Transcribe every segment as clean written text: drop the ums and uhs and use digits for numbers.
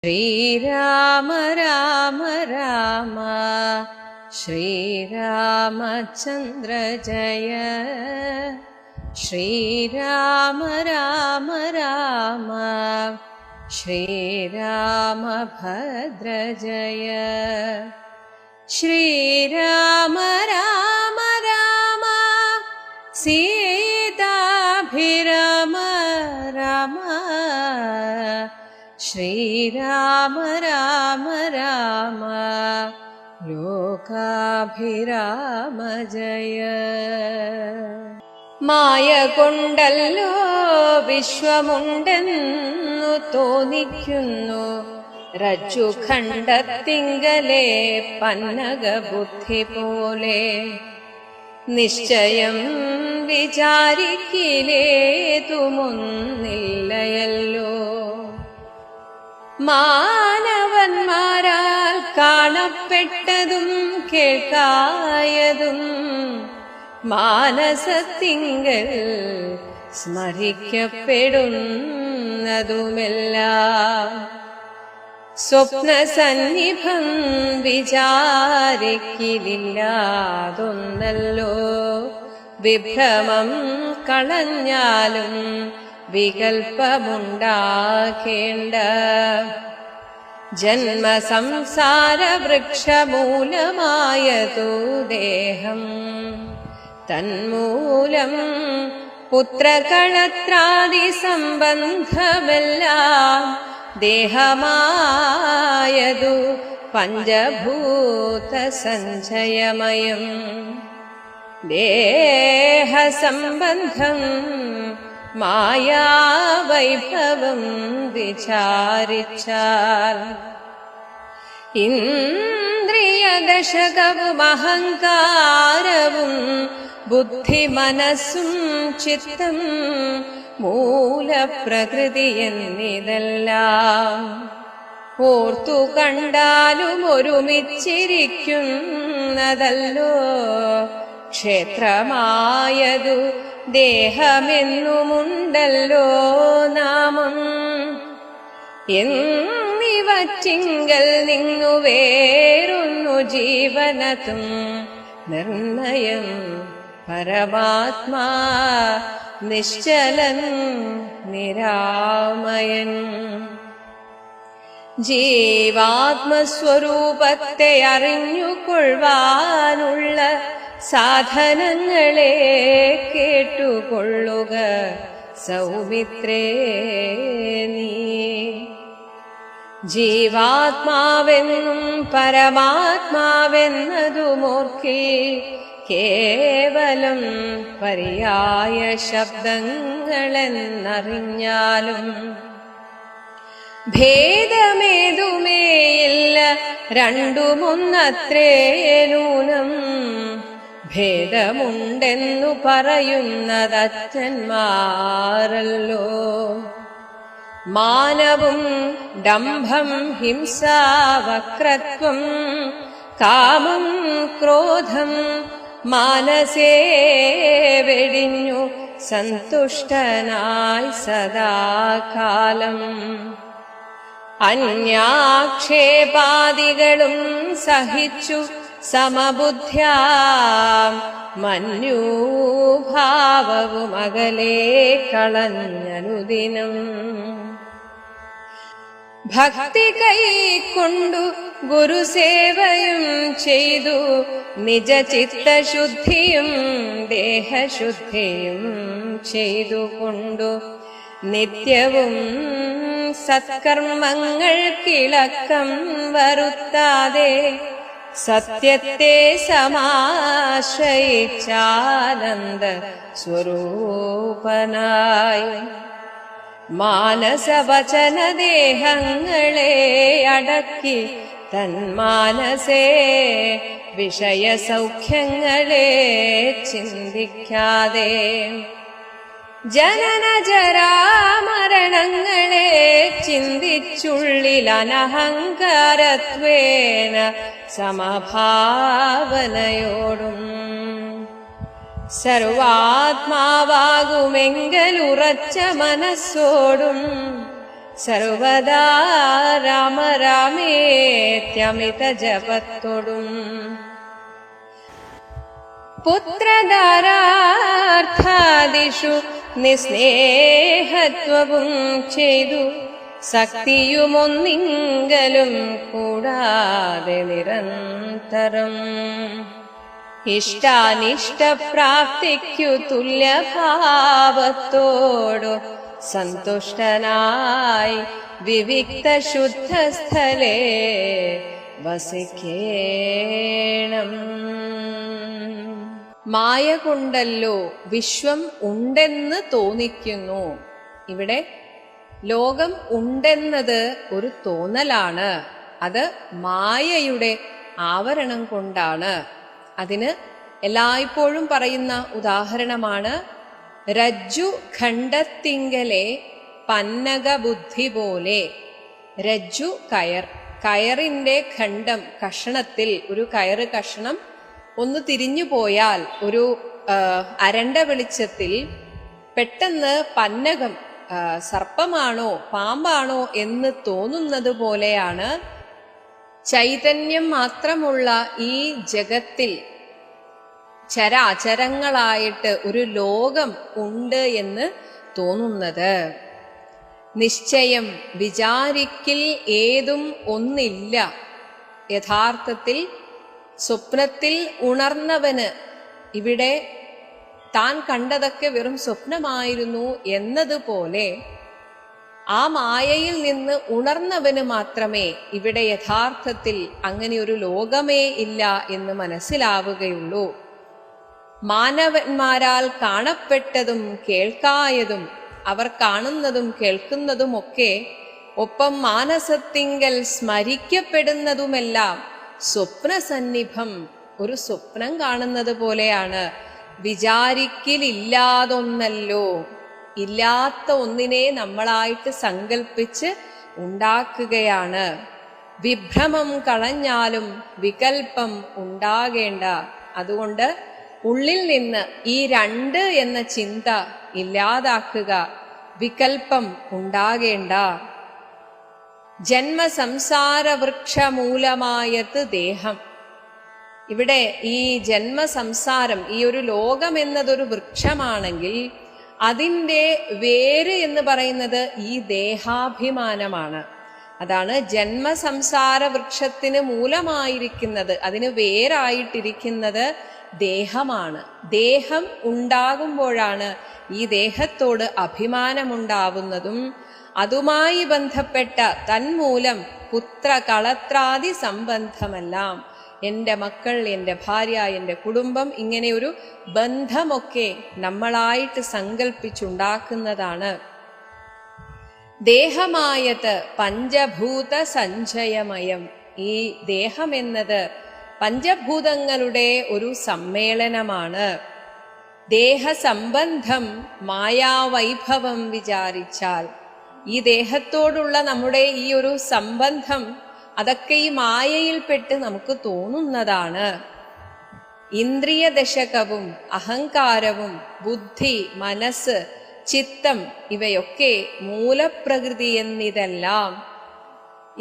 ശ്രീരാമ രാമ രാമ ശ്രീരാമചന്ദ്ര ജയ. ശ്രീരാമ രാമ രാമ ശ്രീരാമഭദ്ര ജയ. ശ്രീരാമ രാമ രാമ സീതാഭിരാമ രാമ. ശ്രീരാമ രാമ രാമ ലോകാഭിരാമ ജയ. മായ കൊണ്ടല്ലോ വിശ്വമുണ്ടെന്നു തോന്നിക്കുന്നു, രജ്ജുഖണ്ഡത്തിങ്കലെ പന്നകബുദ്ധി പോലെ. നിശ്ചയം വിചാരിക്കിലേതുമൊന്നില്ലയല്ലോ, മാനവന്മാരാൽ കാണപ്പെട്ടതും കേൾക്കായതും മാനസത്തിങ്കൽ സ്മരിക്കപ്പെടുന്നതുമെല്ലാം. സ്വപ്നസന്നിഭം വിചാരിക്കില്ലാതൊന്നല്ലോ, വിഭ്രമം കളഞ്ഞാലും വികൽപ്പമുണ്ടാകേണ്ട. ജന്മസംസാര വൃക്ഷമൂലമായതു ദേഹം, തന്മൂലം പുത്രകളത്രാദി സംബന്ധമെല്ലാം. ദേഹമായതു പഞ്ചഭൂത സഞ്ചയമയം, ദേഹസംബന്ധം മായാവൈഭവം വിചാരിച്ചാൽ. ഇന്ദ്രിയദശകവും അഹങ്കാരവും ബുദ്ധി മനസ്സും ചിത്തം മൂലപ്രകൃതി എന്നിതെല്ലാം ഓർത്തു കണ്ടാലും ഒരുമിച്ചിരിക്കുന്നതല്ലോ. ക്ഷേത്രമായതു ദേഹമെന്നുമുണ്ടല്ലോ നാമം. എന്നിവറ്റിങ്കൽ നിന്നു വേറൊന്നു ജീവനതും നിർണയം. പരമാത്മാ നിശ്ചലൻ നിരാമയൻ. ജീവാത്മസ്വരൂപത്തെ അറിഞ്ഞുകൊള്ളുവാനുള്ള സാധനങ്ങളെ കേട്ടുകൊള്ളുക സൗമിത്രേ നീ. ജീവാത്മാവെന്നും പരമാത്മാവെന്നതുമോർക്കി കേവലം പര്യായ ശബ്ദങ്ങളെന്നറിഞ്ഞാലും ഭേദമേതുമേയില്ല, രണ്ടുമൊന്നത്രേ നൂനം. ഭേദമുണ്ടെന്നു പറയുന്നതച്ഛന്മാരല്ലോ. മാനവും ഡംഭം ഹിംസ വക്രത്വം കാമം ക്രോധം മാനസേ വെടിഞ്ഞു സന്തുഷ്ടനായി സദാകാലം. അന്യാക്ഷേപാദികളും സഹിച്ചു സമബുദ്ധ്യാ മന്യൂഭാവവും അകലെ കളഞ്ഞനുദിനം. ഭക്തി കൈക്കൊണ്ടു ഗുരുസേവയും ചെയ്തു നിജചിത്തശുദ്ധിയും ദേഹശുദ്ധിയും ചെയ്തുകൊണ്ടു നിത്യവും സത്കർമ്മങ്ങൾക്കിളക്കം വരുത്താതെ സത്യത്തെ സമാശ്രയിച്ചാനന്ദ സ്വരൂപനായി മാനസവചനദേഹങ്ങളെ അടക്കി തന്മാനസേ വിഷയസൗഖ്യങ്ങളെ ചിന്തിക്കാതെ ജനനജരാമരണങ്ങളെ ചിന്തിച്ചുള്ളിൽ അനഹങ്കാരത്വേന സമഭാവനയോടും സർവാത്മാവാകുമെങ്കലുറച്ച മനസ്സോടും സർവദാ രാമ രാമേത്യമിത ജപത്തോടും പുത്രധാരാർത്ഥാദിഷു നിസ്നേഹത്വവും ചെയ്തു ശക്തിയുമൊന്നിങ്കലും കൂടാതെ നിരന്തരം ഇഷ്ടാനിഷ്ടപ്രാപ്തിക്കു തുല്യഭാവത്തോടു സന്തുഷ്ടനായി വിവിക്ത ശുദ്ധസ്ഥലേ വസിക്കേണം. മായ കൊണ്ടല്ലോ വിശ്വം ഉണ്ടെന്ന് തോന്നിക്കുന്നു. ഇവിടെ ലോകം ഉണ്ടെന്നത് ഒരു തോന്നലാണ്. അത് മായയുടെ ആവരണം കൊണ്ടാണ്. അതിന് എല്ലായ്പ്പോഴും പറയുന്ന ഉദാഹരണമാണ് രജ്ജു ഖണ്ഡത്തിങ്കലെ പന്നക ബുദ്ധി പോലെ. രജ്ജു കയറിന്റെ ഖണ്ഡം, കഷണത്തിൽ ഒരു കയറ് കഷണം ഒന്ന് തിരിഞ്ഞു പോയാൽ ഒരു അരണ്ട വെളിച്ചത്തിൽ പെട്ടെന്ന് പന്നകം സർപ്പമാണോ പാമ്പാണോ എന്ന് തോന്നുന്നത് പോലെയാണ് ചൈതന്യം മാത്രമുള്ള ഈ ജഗത്തിൽ ചരാചരങ്ങളായിട്ട് ഒരു ലോകം ഉണ്ട് എന്ന് തോന്നുന്നത്. നിശ്ചയം വിചാരിക്കിൽ ഏതും ഒന്നില്ല. യഥാർത്ഥത്തിൽ സ്വപ്നത്തിൽ ഉണർന്നവന് ഇവിടെ താൻ കണ്ടതൊക്കെ വെറും സ്വപ്നമായിരുന്നു എന്നതുപോലെ ആ മായയിൽ നിന്ന് ഉണർന്നവന് മാത്രമേ ഇവിടെ യഥാർത്ഥത്തിൽ അങ്ങനെ ഒരു ലോകമേ ഇല്ല എന്ന് മനസ്സിലാവുകയുള്ളൂ. മാനവന്മാരാൽ കാണപ്പെട്ടതും കേൾക്കായതും അവർ കാണുന്നതും കേൾക്കുന്നതുമൊക്കെ ഒപ്പം മാനസത്തിങ്കൽ സ്മരിക്കപ്പെടുന്നതുമെല്ലാം സ്വപ്നസന്നിഭം, ഒരു സ്വപ്നം കാണുന്നത് പോലെയാണ്. വിചാരിക്കിലില്ലാതൊന്നല്ലോ, ഇല്ലാത്ത ഒന്നിനെ നമ്മളായിട്ട് സങ്കല്പിച്ച് ഉണ്ടാക്കുകയാണ്. വിഭ്രമം കളഞ്ഞാലും വികൽപ്പം ഉണ്ടാകേണ്ട. അതുകൊണ്ട് ഉള്ളിൽ നിന്ന് ഈ രണ്ട് എന്ന ചിന്ത ഇല്ലാതാക്കുക, വികൽപ്പം ഉണ്ടാകേണ്ട. ജന്മസംസാര വൃക്ഷമൂലമായത് ദേഹം. ഇവിടെ ഈ ജന്മസംസാരം, ഈ ഒരു ലോകം എന്നതൊരു വൃക്ഷമാണെങ്കിൽ അതിൻ്റെ വേര് എന്ന് പറയുന്നത് ഈ ദേഹാഭിമാനമാണ്. അതാണ് ജന്മസംസാര വൃക്ഷത്തിന് മൂലമായിരിക്കുന്നത്, അതിന് വേരായിട്ടിരിക്കുന്നത് ദേഹമാണ്. ദേഹം ഉണ്ടാകുമ്പോഴാണ് ഈ ദേഹത്തോട് അഭിമാനമുണ്ടാവുന്നതും അതുമായി ബന്ധപ്പെട്ട തന്മൂലം പുത്ര കളത്രാദി സംബന്ധമെല്ലാം, എൻ്റെ മക്കൾ, എൻ്റെ ഭാര്യ, എൻ്റെ കുടുംബം, ഇങ്ങനെ ഒരു ബന്ധമൊക്കെ നമ്മളായിട്ട് സങ്കല്പിച്ചുണ്ടാക്കുന്നതാണ്. ദേഹമായത് പഞ്ചഭൂത സഞ്ചയമയം. ഈ ദേഹം എന്നത് പഞ്ചഭൂതങ്ങളുടെ ഒരു സമ്മേളനമാണ്. ദേഹസംബന്ധം മായാവൈഭവം വിചാരിച്ചാൽ ഈ ദേഹത്തോടുള്ള നമ്മുടെ ഈ ഒരു സംബന്ധം അതൊക്കെ ഈ മായയിൽപ്പെട്ട് നമുക്ക് തോന്നുന്നതാണ്. ഇന്ദ്രിയ ദശകവും അഹങ്കാരവും ബുദ്ധി, മനസ്സ്, ചിത്തം ഇവയൊക്കെ മൂലപ്രകൃതി എന്നിതെല്ലാം.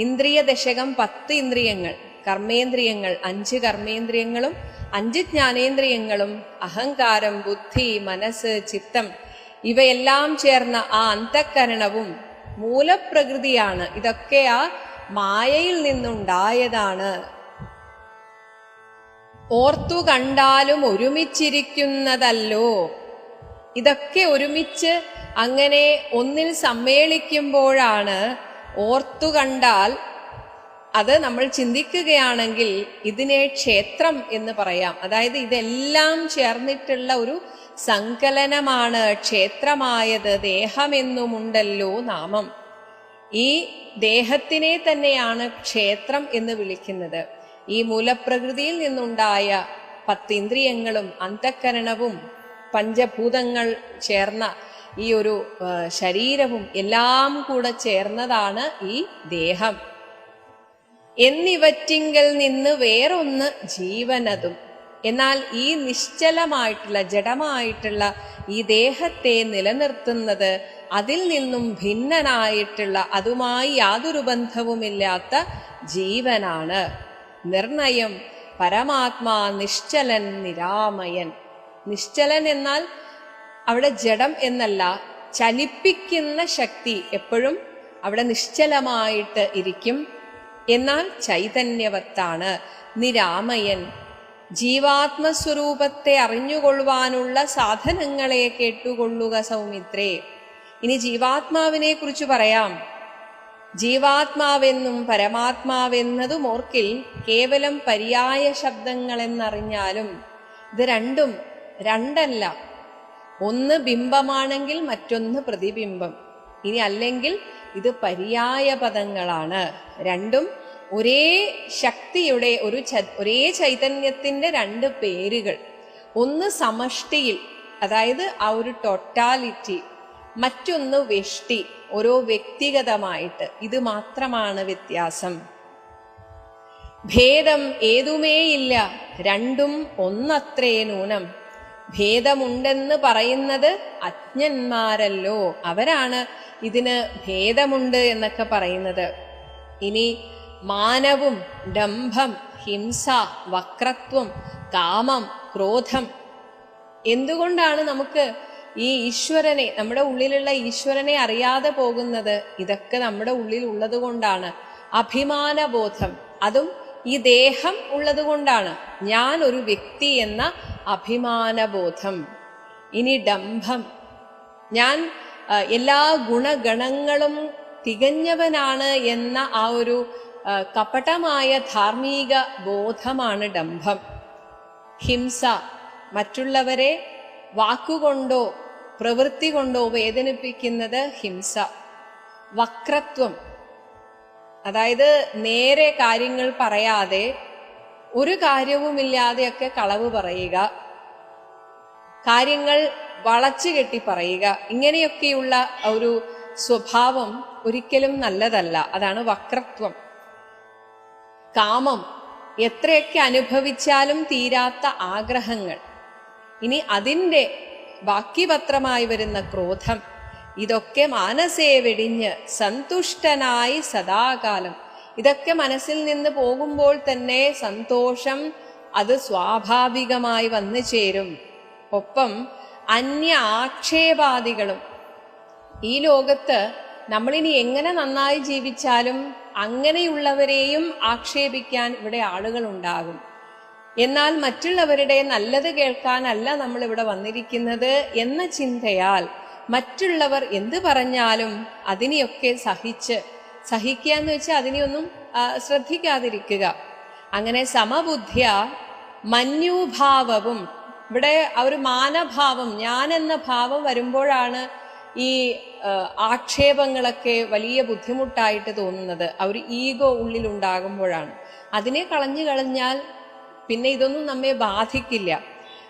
ഇന്ദ്രിയ ദശകം 10 ഇന്ദ്രിയങ്ങൾ, കർമ്മേന്ദ്രിയങ്ങൾ 5 കർമ്മേന്ദ്രിയങ്ങളും 5 ജ്ഞാനേന്ദ്രിയങ്ങളും, അഹങ്കാരം, ബുദ്ധി, മനസ്സ്, ചിത്തം ഇവയെല്ലാം ചേർന്ന ആ അന്തഃകരണവും മൂലപ്രകൃതിയാണ്. ഇതൊക്കെ ആ മായയിൽ നിന്നുണ്ടായതാണ്. ഓർത്തു കണ്ടാലും ഒരുമിച്ചിരിക്കുന്നതല്ലോ. ഇതൊക്കെ ഒരുമിച്ച് അങ്ങനെ ഒന്നിൽ സമ്മേളിക്കുമ്പോഴാണ് ഓർത്തു കണ്ടാൽ, അത് നമ്മൾ ചിന്തിക്കുകയാണെങ്കിൽ ഇതിനെ ക്ഷേത്രം എന്ന് പറയാം. അതായത് ഇതെല്ലാം ചേർന്നിട്ടുള്ള ഒരു സങ്കലനമാണ് ക്ഷേത്രമായത്. ദേഹമെന്നുമുണ്ടല്ലോ നാമം. ഈ ദേഹത്തിനെ തന്നെയാണ് ക്ഷേത്രം എന്ന് വിളിക്കുന്നത്. ഈ മൂലപ്രകൃതിയിൽ നിന്നുണ്ടായ 10 ഇന്ദ്രിയങ്ങളും അന്തഃകരണവും പഞ്ചഭൂതങ്ങൾ ചേർന്ന ഈ ഒരു ശരീരവും എല്ലാം കൂടെ ചേർന്നതാണ് ഈ ദേഹം. എന്നിവറ്റിങ്കൽ നിന്ന് വേറൊന്ന് ജീവനതും. എന്നാൽ ഈ നിശ്ചലമായിട്ടുള്ള ജഡമായിട്ടുള്ള ഈ ദേഹത്തെ നിലനിർത്തുന്നത് അതിൽ നിന്നും ഭിന്നനായിട്ടുള്ള, അതുമായി യാതൊരു ബന്ധവുമില്ലാത്ത ജീവനാണ്. നിർണയം പരമാത്മാ നിശ്ചലൻ നിരാമയൻ. നിശ്ചലൻ എന്നാൽ അവിടെ ജഡം എന്നല്ല, ചലിപ്പിക്കുന്ന ശക്തി എപ്പോഴും അവിടെ നിശ്ചലമായിട്ട് ഇരിക്കും. എന്നാൽ ചൈതന്യവത്താണ്. നിരാമയൻ, ജീവാത്മസ്വരൂപത്തെ അറിഞ്ഞുകൊള്ളുവാനുള്ള സാധനങ്ങളെ കേട്ടുകൊള്ളുക സൗമിത്രേ. ഇനി ജീവാത്മാവിനെ കുറിച്ച് പറയാം. ജീവാത്മാവെന്നും പരമാത്മാവെന്നതും ഓർക്കിൽ കേവലം പര്യായ ശബ്ദങ്ങളെന്നറിഞ്ഞാലും ഇത് രണ്ടും രണ്ടല്ല. ഒന്ന് ബിംബമാണെങ്കിൽ മറ്റൊന്ന് പ്രതിബിംബം. ഇനി അല്ലെങ്കിൽ ഇത് പര്യായ പദങ്ങളാണ്. രണ്ടും ഒരേ ശക്തിയുടെ ഒരേ ചൈതന്യത്തിന്റെ രണ്ട് പേരുകൾ. ഒന്ന് സമഷ്ടിയിൽ, അതായത് ആ ഒരു ടോട്ടാലിറ്റി, മറ്റൊന്ന് വെഷ്ടി, ഓരോ വ്യക്തിഗതമായിട്ട്. ഇത് മാത്രമാണ് വ്യത്യാസം. ഭേദം ഏതുമേയില്ല, രണ്ടും ഒന്നത്രേ നൂനം. ഭേദമുണ്ടെന്ന് പറയുന്നത് അജ്ഞന്മാരല്ലോ, അവരാണ് ഇതിന് ഭേദമുണ്ട് എന്നൊക്കെ പറയുന്നത്. ഇനി മാനവും ഡംഭം, ഹിംസ, വക്രത്വം, കാമം, ക്രോധം, എന്തുകൊണ്ടാണ് നമുക്ക് ഈ ഈശ്വരനെ, നമ്മുടെ ഉള്ളിലുള്ള ഈശ്വരനെ അറിയാതെ പോകുന്നത്? ഇതൊക്കെ നമ്മുടെ ഉള്ളിൽ ഉള്ളത് കൊണ്ടാണ്. അഭിമാനബോധം, അതും ഈ ദേഹം ഉള്ളത് കൊണ്ടാണ്. ഞാൻ ഒരു വ്യക്തി എന്ന അഭിമാനബോധം. ഇനി ഡംഭം, ഞാൻ എല്ലാ ഗുണഗണങ്ങളും തികഞ്ഞവനാണ് എന്ന ആ ഒരു കപടമായ ധാർമ്മിക ബോധമാണ് ഡംഭം. ഹിംസ, മറ്റുള്ളവരെ വാക്കുകൊണ്ടോ പ്രവൃത്തി കൊണ്ടോ വേദനിപ്പിക്കുന്നത് ഹിംസ. വക്രത്വം, അതായത് നേരെ കാര്യങ്ങൾ പറയാതെ ഒരു കാര്യവുമില്ലാതെയൊക്കെ കളവ് പറയുക, കാര്യങ്ങൾ വളച്ചു കെട്ടി പറയുക, ഇങ്ങനെയൊക്കെയുള്ള ഒരു സ്വഭാവം ഒരിക്കലും നല്ലതല്ല. അതാണ് വക്രത്വം. കാമം, എത്രയൊക്കെ അനുഭവിച്ചാലും തീരാത്ത ആഗ്രഹങ്ങൾ. ഇനി അതിൻ്റെ ബാക്കി പത്രമായി വരുന്ന ക്രോധം. ഇതൊക്കെ മാനസേ വെടിഞ്ഞ് സന്തുഷ്ടനായി സദാകാലം. ഇതൊക്കെ മനസ്സിൽ നിന്ന് പോകുമ്പോൾ തന്നെ സന്തോഷം അത് സ്വാഭാവികമായി വന്നു ചേരും. ഒപ്പം അന്യ ആക്ഷേപാദികളും. ഈ ലോകത്ത് നമ്മളിനി എങ്ങനെ നന്നായി ജീവിച്ചാലും അങ്ങനെയുള്ളവരെയും ആക്ഷേപിക്കാൻ ഇവിടെ ആളുകൾ ഉണ്ടാകും. എന്നാൽ മറ്റുള്ളവരുടെ നല്ലത് കേൾക്കാനല്ല നമ്മൾ ഇവിടെ വന്നിരിക്കുന്നത് എന്ന ചിന്തയാൽ മറ്റുള്ളവർ എന്ത് പറഞ്ഞാലും അതിനെയൊക്കെ സഹിക്കുക എന്ന് വെച്ചാൽ അതിനെയൊന്നും ശ്രദ്ധിക്കാതിരിക്കുക. അങ്ങനെ സമബുദ്ധിയ മന്യൂഭാവവും, ഇവിടെ ആ ഒരു മാനഭാവം, ഞാൻ എന്ന ഭാവം വരുമ്പോഴാണ് ഈ ആക്ഷേപങ്ങളൊക്കെ വലിയ ബുദ്ധിമുട്ടായിട്ട് തോന്നുന്നത്. ആ ഒരു ഈഗോ ഉള്ളിലുണ്ടാകുമ്പോഴാണ്. അതിനെ കളഞ്ഞാൽ പിന്നെ ഇതൊന്നും നമ്മെ ബാധിക്കില്ല.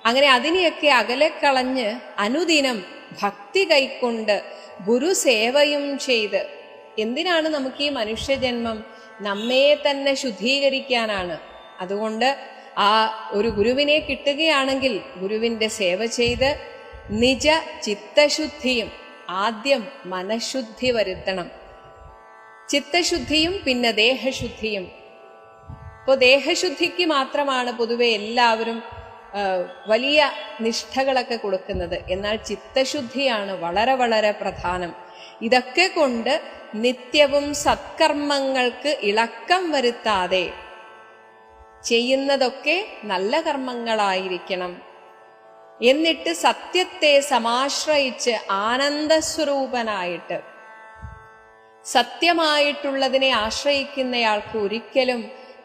അങ്ങനെ അതിനെയൊക്കെ അകലെ കളഞ്ഞ് അനുദിനം ഭക്തി കൈക്കൊണ്ട് ഗുരുസേവയും ചെയ്ത്. എന്തിനാണ് നമുക്ക് ഈ മനുഷ്യജന്മം? നമ്മെ തന്നെ ശുദ്ധീകരിക്കാനാണ്. അതുകൊണ്ട് ആ ഒരു ഗുരുവിനെ കിട്ടുകയാണെങ്കിൽ ഗുരുവിൻ്റെ സേവ ചെയ്ത് നിജ ചിത്തശുദ്ധിയും, ആദ്യം മനഃശുദ്ധി വരുത്തണം. ചിത്തശുദ്ധിയും പിന്നെ ദേഹശുദ്ധിയും. ഇപ്പോൾ ദേഹശുദ്ധിക്ക് മാത്രമാണ് പൊതുവെ എല്ലാവരും വലിയ നിഷ്ഠകളൊക്കെ കൊടുക്കുന്നത്. എന്നാൽ ചിത്തശുദ്ധിയാണ് വളരെ വളരെ പ്രധാനം. ഇതൊക്കെ കൊണ്ട് നിത്യവും സത്കർമ്മങ്ങൾക്ക് ഇളക്കം വരുത്താതെ ചെയ്യുന്നതൊക്കെ നല്ല കർമ്മങ്ങളായിരിക്കണം. എന്നിട്ട് സത്യത്തെ സമാശ്രയിച്ച് ആനന്ദസ്വരൂപനായിട്ട്, സത്യമായിട്ടുള്ളതിനെ ആശ്രയിക്കുന്നയാൾക്ക് ഒരിക്കലും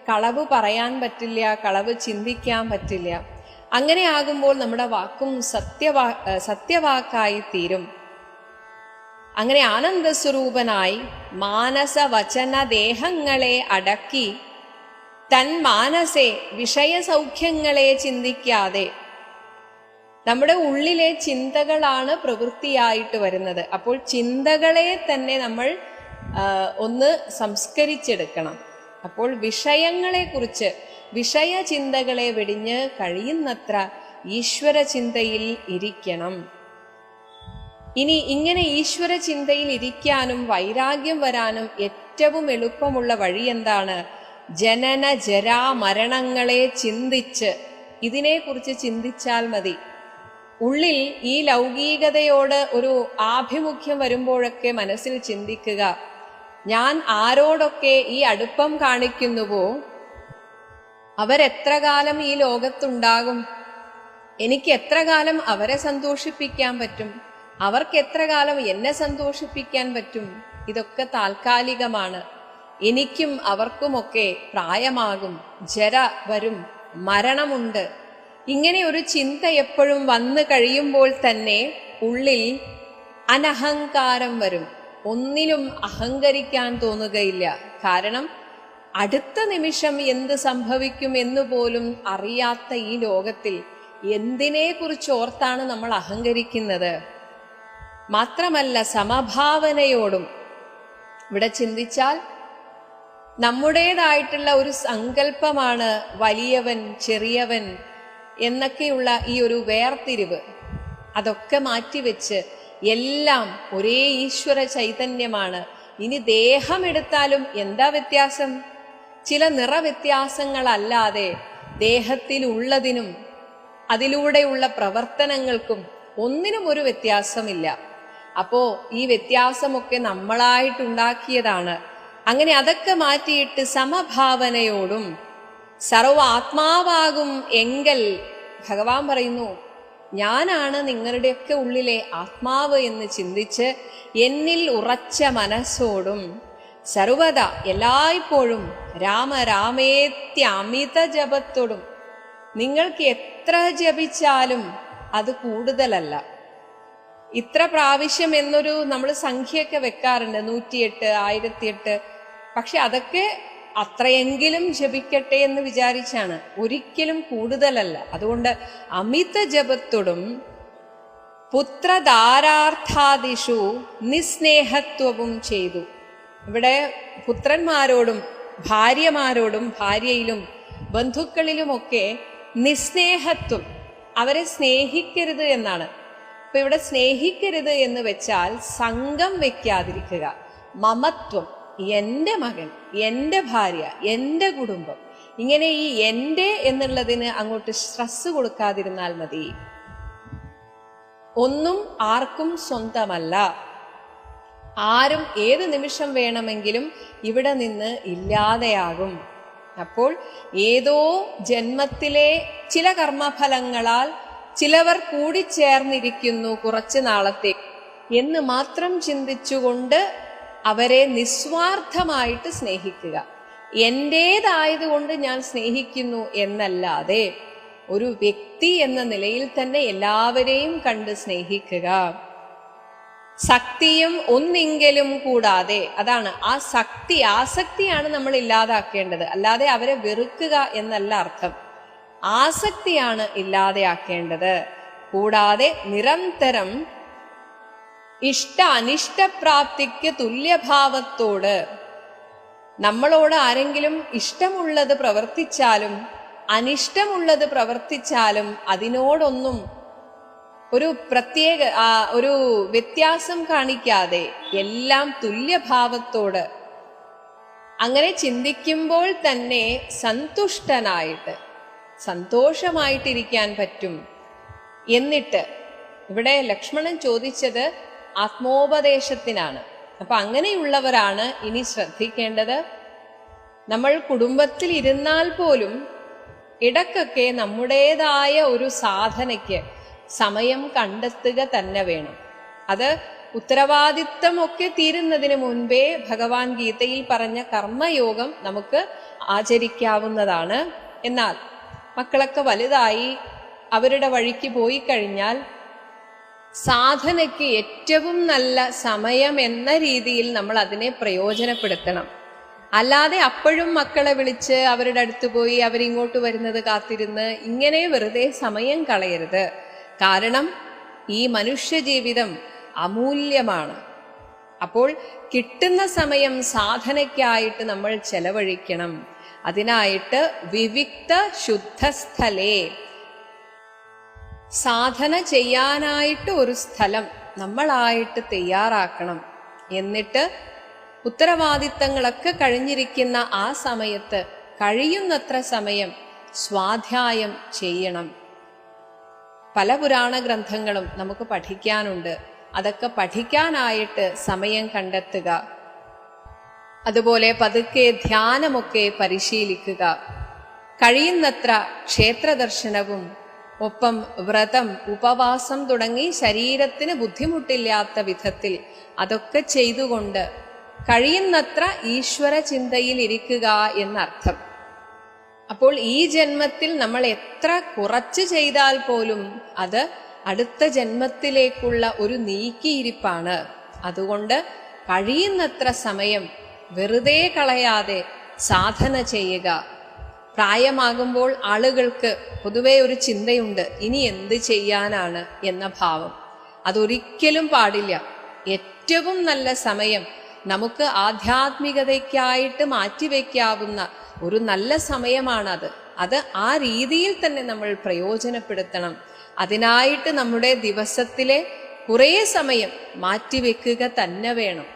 കളവ് പറയാൻ പറ്റില്ല, കളവ് ചിന്തിക്കാൻ പറ്റില്ല. അങ്ങനെ ആകുമ്പോൾ നമ്മുടെ വാക്കും സത്യവാക്കായി തീരും. അങ്ങനെ ആനന്ദസ്വരൂപനായി മാനസ വചന ദേഹങ്ങളെ അടക്കി തൻ മാനസെ വിഷയസൗഖ്യങ്ങളെ ചിന്തിക്കാതെ, നമ്മുടെ ഉള്ളിലെ ചിന്തകളാണ് പ്രവൃത്തിയായിട്ട് വരുന്നത്. അപ്പോൾ ചിന്തകളെ തന്നെ നമ്മൾ ഒന്ന് സംസ്കരിച്ചെടുക്കണം. അപ്പോൾ വിഷയങ്ങളെക്കുറിച്ച്, വിഷയചിന്തകളെ വെടിഞ്ഞ് കഴിയുന്നത്ര ഈശ്വര ചിന്തയിൽ ഇരിക്കണം. ഇനി ഇങ്ങനെ ഈശ്വര ചിന്തയിൽ ഇരിക്കാനും വൈരാഗ്യം വരാനും ഏറ്റവും എളുപ്പമുള്ള വഴി എന്താണ്? ജനന ജരാ മരണങ്ങളെ ചിന്തിച്ച്, ഇതിനെക്കുറിച്ച് ചിന്തിച്ചാൽ മതി. ഉള്ളിൽ ഈ ലൗകികതയോട് ഒരു ആഭിമുഖ്യം വരുമ്പോഴൊക്കെ മനസ്സിൽ ചിന്തിക്കുക, ഞാൻ ആരോടൊക്കെ ഈ അടുപ്പം കാണിക്കുന്നുവോ അവരെത്ര കാലം ഈ ലോകത്തുണ്ടാകും? എനിക്ക് എത്ര കാലം അവരെ സന്തോഷിപ്പിക്കാൻ പറ്റും? അവർക്ക് എത്ര കാലം എന്നെ സന്തോഷിപ്പിക്കാൻ പറ്റും? ഇതൊക്കെ താൽക്കാലികമാണ്. എനിക്കും അവർക്കുമൊക്കെ പ്രായമാകും, ജര വരും, മരണമുണ്ട്. ഇങ്ങനെ ഒരു ചിന്ത എപ്പോഴും വന്നു കഴിയുമ്പോൾ തന്നെ ഉള്ളിൽ അനഹങ്കാരം വരും. ഒന്നിലും അഹങ്കരിക്കാൻ തോന്നുകയില്ല. കാരണം അടുത്ത നിമിഷം എന്ത് സംഭവിക്കും എന്ന് പോലും അറിയാത്ത ഈ ലോകത്തിൽ എന്തിനെ കുറിച്ച് ഓർത്താണ് നമ്മൾ അഹങ്കരിക്കുന്നത്? മാത്രമല്ല സമഭാവനയോടും. ഇവിടെ ചിന്തിച്ചാൽ നമ്മുടേതായിട്ടുള്ള ഒരു സങ്കല്പമാണ് വലിയവൻ ചെറിയവൻ എന്നൊക്കെയുള്ള ഈ ഒരു വേർതിരിവ്. അതൊക്കെ മാറ്റിവെച്ച് എല്ലാം ഒരേ ഈശ്വര ചൈതന്യമാണ്. ഇനി ദേഹമെടുത്താലും എന്താ വ്യത്യാസം? ചില നിറവ്യത്യാസങ്ങളല്ലാതെ ദേഹത്തിലുള്ളതിനും അതിലൂടെയുള്ള പ്രവർത്തനങ്ങൾക്കും ഒന്നിനും ഒരു വ്യത്യാസമില്ല. അപ്പോ ഈ വ്യത്യാസമൊക്കെ നമ്മളായിട്ടുണ്ടാക്കിയതാണ്. അങ്ങനെ അതൊക്കെ മാറ്റിയിട്ട് സമഭാവനയോടും സർവ ആത്മാവാകും എങ്കൽ ഭഗവാൻ പറയുന്നു, ഞാനാണ് നിങ്ങളുടെയൊക്കെ ഉള്ളിലെ ആത്മാവ് എന്ന് ചിന്തിച്ച് എന്നിൽ ഉറച്ച മനസ്സോടും സർവദാ എല്ലായ്പ്പോഴും രാമരാമേത്യമിത ജപത്തോടും. നിങ്ങൾക്ക് എത്ര ജപിച്ചാലും അത് കൂടുതലല്ല. ഇത്ര പ്രാവശ്യം എന്നൊരു നമ്മൾ സംഖ്യയൊക്കെ വെക്കാറുണ്ട്, 108, 1008. പക്ഷെ അതൊക്കെ അത്രയെങ്കിലും ജപിക്കട്ടെ എന്ന് വിചാരിച്ചാണ്, ഒരിക്കലും കൂടുതലല്ല. അതുകൊണ്ട് അമിത ജപത്തോടും പുത്രധാരാർത്ഥാദിഷു നിസ്നേഹത്വവും ചെയ്തു. ഇവിടെ പുത്രന്മാരോടും ഭാര്യമാരോടും ഭാര്യയിലും ബന്ധുക്കളിലുമൊക്കെ നിസ്നേഹത്വം, അവരെ സ്നേഹിക്കരുത് എന്നാണ്. അപ്പൊ ഇവിടെ സ്നേഹിക്കരുത് എന്ന് വെച്ചാൽ സംഘം വെക്കാതിരിക്കുക, മമത്വം, എൻ്റെ മകൻ, എൻ്റെ ഭാര്യ, എൻ്റെ കുടുംബം, ഇങ്ങനെ ഈ എൻ്റെ എന്നുള്ളതിന് അങ്ങോട്ട് സ്ട്രെസ് കൊടുക്കാതിരുന്നാൽ മതി. ഒന്നും ആർക്കും സ്വന്തമല്ല. ആരും ഏത് നിമിഷം വേണമെങ്കിലും ഇവിടെ നിന്ന് ഇല്ലാതെയാകും. അപ്പോൾ ഏതോ ജന്മത്തിലെ ചില കർമ്മഫലങ്ങളാൽ ചിലവർ കൂടിച്ചേർന്നിരിക്കുന്നു കുറച്ചു നാളത്തേക്ക് എന്ന് മാത്രം ചിന്തിച്ചുകൊണ്ട് അവരെ നിസ്വാർത്ഥമായിട്ട് സ്നേഹിക്കുക. എൻ്റേതായതുകൊണ്ട് ഞാൻ സ്നേഹിക്കുന്നു എന്നല്ലാതെ ഒരു വ്യക്തി എന്ന നിലയിൽ തന്നെ എല്ലാവരെയും കണ്ട് സ്നേഹിക്കുക. ശക്തിയും ഒന്നെങ്കിലും കൂടാതെ, അതാണ് ആ ശക്തി, ആസക്തിയാണ് നമ്മൾ ഇല്ലാതാക്കേണ്ടത്. അല്ലാതെ അവരെ വെറുക്കുക എന്നല്ല അർത്ഥം. ആസക്തിയാണ് ഇല്ലാതെയാക്കേണ്ടത്. കൂടാതെ നിരന്തരം ഇഷ്ട അനിഷ്ടപ്രാപ്തിക്ക് തുല്യഭാവത്തോട്, നമ്മളോട് ആരെങ്കിലും ഇഷ്ടമുള്ളത് പ്രവർത്തിച്ചാലും അനിഷ്ടമുള്ളത് പ്രവർത്തിച്ചാലും അതിനോടൊന്നും ഒരു പ്രത്യേക ഒരു വ്യത്യാസം കാണിക്കാതെ എല്ലാം തുല്യഭാവത്തോട് അങ്ങനെ ചിന്തിക്കുമ്പോൾ തന്നെ സന്തുഷ്ടനായിട്ട് സന്തോഷമായിട്ടിരിക്കാൻ പറ്റും. എന്നിട്ട് ഇവിടെ ലക്ഷ്മണൻ ചോദിച്ചത് ആത്മോപദേശത്തിനാണ്. അപ്പൊ അങ്ങനെയുള്ളവരാണ് ഇനി ശ്രദ്ധിക്കേണ്ടത്. നമ്മൾ കുടുംബത്തിൽ ഇരുന്നാൽ പോലും ഇടക്കൊക്കെ നമ്മുടേതായ ഒരു സാധനയ്ക്ക് സമയം കണ്ടെത്തുക തന്നെ വേണം. അത് ഉത്തരവാദിത്തമൊക്കെ തീരുന്നതിന് മുൻപേ ഭഗവാൻ ഗീതയിൽ പറഞ്ഞ കർമ്മയോഗം നമുക്ക് ആചരിക്കാവുന്നതാണ്. എന്നാൽ മക്കളൊക്കെ വലുതായി അവരുടെ വഴിക്ക് പോയി കഴിഞ്ഞാൽ സാധനയ്ക്ക് ഏറ്റവും നല്ല സമയം എന്ന രീതിയിൽ നമ്മൾ അതിനെ പ്രയോജനപ്പെടുത്തണം. അല്ലാതെ അപ്പോഴും മക്കളെ വിളിച്ച് അവരുടെ അടുത്ത് പോയി അവരിങ്ങോട്ട് വരുന്നത് കാത്തിരുന്ന് ഇങ്ങനെ വെറുതെ സമയം കളയരുത്. കാരണം ഈ മനുഷ്യജീവിതം അമൂല്യമാണ്. അപ്പോൾ കിട്ടുന്ന സമയം സാധനയ്ക്കായിട്ട് നമ്മൾ ചെലവഴിക്കണം. അതിനായിട്ട് വിവിക്ത ശുദ്ധസ്ഥലേ, സാധന ചെയ്യാനായിട്ട് ഒരു സ്ഥലം നമ്മളായിട്ട് തയ്യാറാക്കണം. എന്നിട്ട് ഉത്തരവാദിത്തങ്ങളൊക്കെ കഴിഞ്ഞിരിക്കുന്ന ആ സമയത്ത് കഴിയുന്നത്ര സമയം സ്വാധ്യായം ചെയ്യണം. പല പുരാണ ഗ്രന്ഥങ്ങളും നമുക്ക് പഠിക്കാനുണ്ട്. അതൊക്കെ പഠിക്കാനായിട്ട് സമയം കണ്ടെത്തുക. അതുപോലെ പതുക്കെ ധ്യാനമൊക്കെ പരിശീലിക്കുക. കഴിയുന്നത്ര ക്ഷേത്രദർശനവും ഒപ്പം വ്രതം, ഉപവാസം തുടങ്ങി ശരീരത്തിന് ബുദ്ധിമുട്ടില്ലാത്ത വിധത്തിൽ അതൊക്കെ ചെയ്തുകൊണ്ട് കഴിയുന്നത്ര ഈശ്വര ചിന്തയിൽ ഇരിക്കുക എന്നർത്ഥം. അപ്പോൾ ഈ ജന്മത്തിൽ നമ്മൾ എത്ര കുറച്ച് ചെയ്താൽ പോലും അത് അടുത്ത ജന്മത്തിലേക്കുള്ള ഒരു നീക്കിയിരിപ്പാണ്. അതുകൊണ്ട് കഴിയുന്നത്ര സമയം വെറുതെ കളയാതെ സാധന ചെയ്യുക. പ്രായമാകുമ്പോൾ ആളുകൾക്ക് പൊതുവെ ഒരു ചിന്തയുണ്ട്, ഇനി എന്ത് ചെയ്യാനാണ് എന്ന ഭാവം. അതൊരിക്കലും പാടില്ല. ഏറ്റവും നല്ല സമയം നമുക്ക് ആധ്യാത്മികതയ്ക്കായിട്ട് മാറ്റിവെക്കാവുന്ന ഒരു നല്ല സമയമാണത്. അത് ആ രീതിയിൽ തന്നെ നമ്മൾ പ്രയോജനപ്പെടുത്തണം. അതിനായിട്ട് നമ്മുടെ ദിവസത്തിലെ കുറേ സമയം മാറ്റിവെക്കുക തന്നെ വേണം.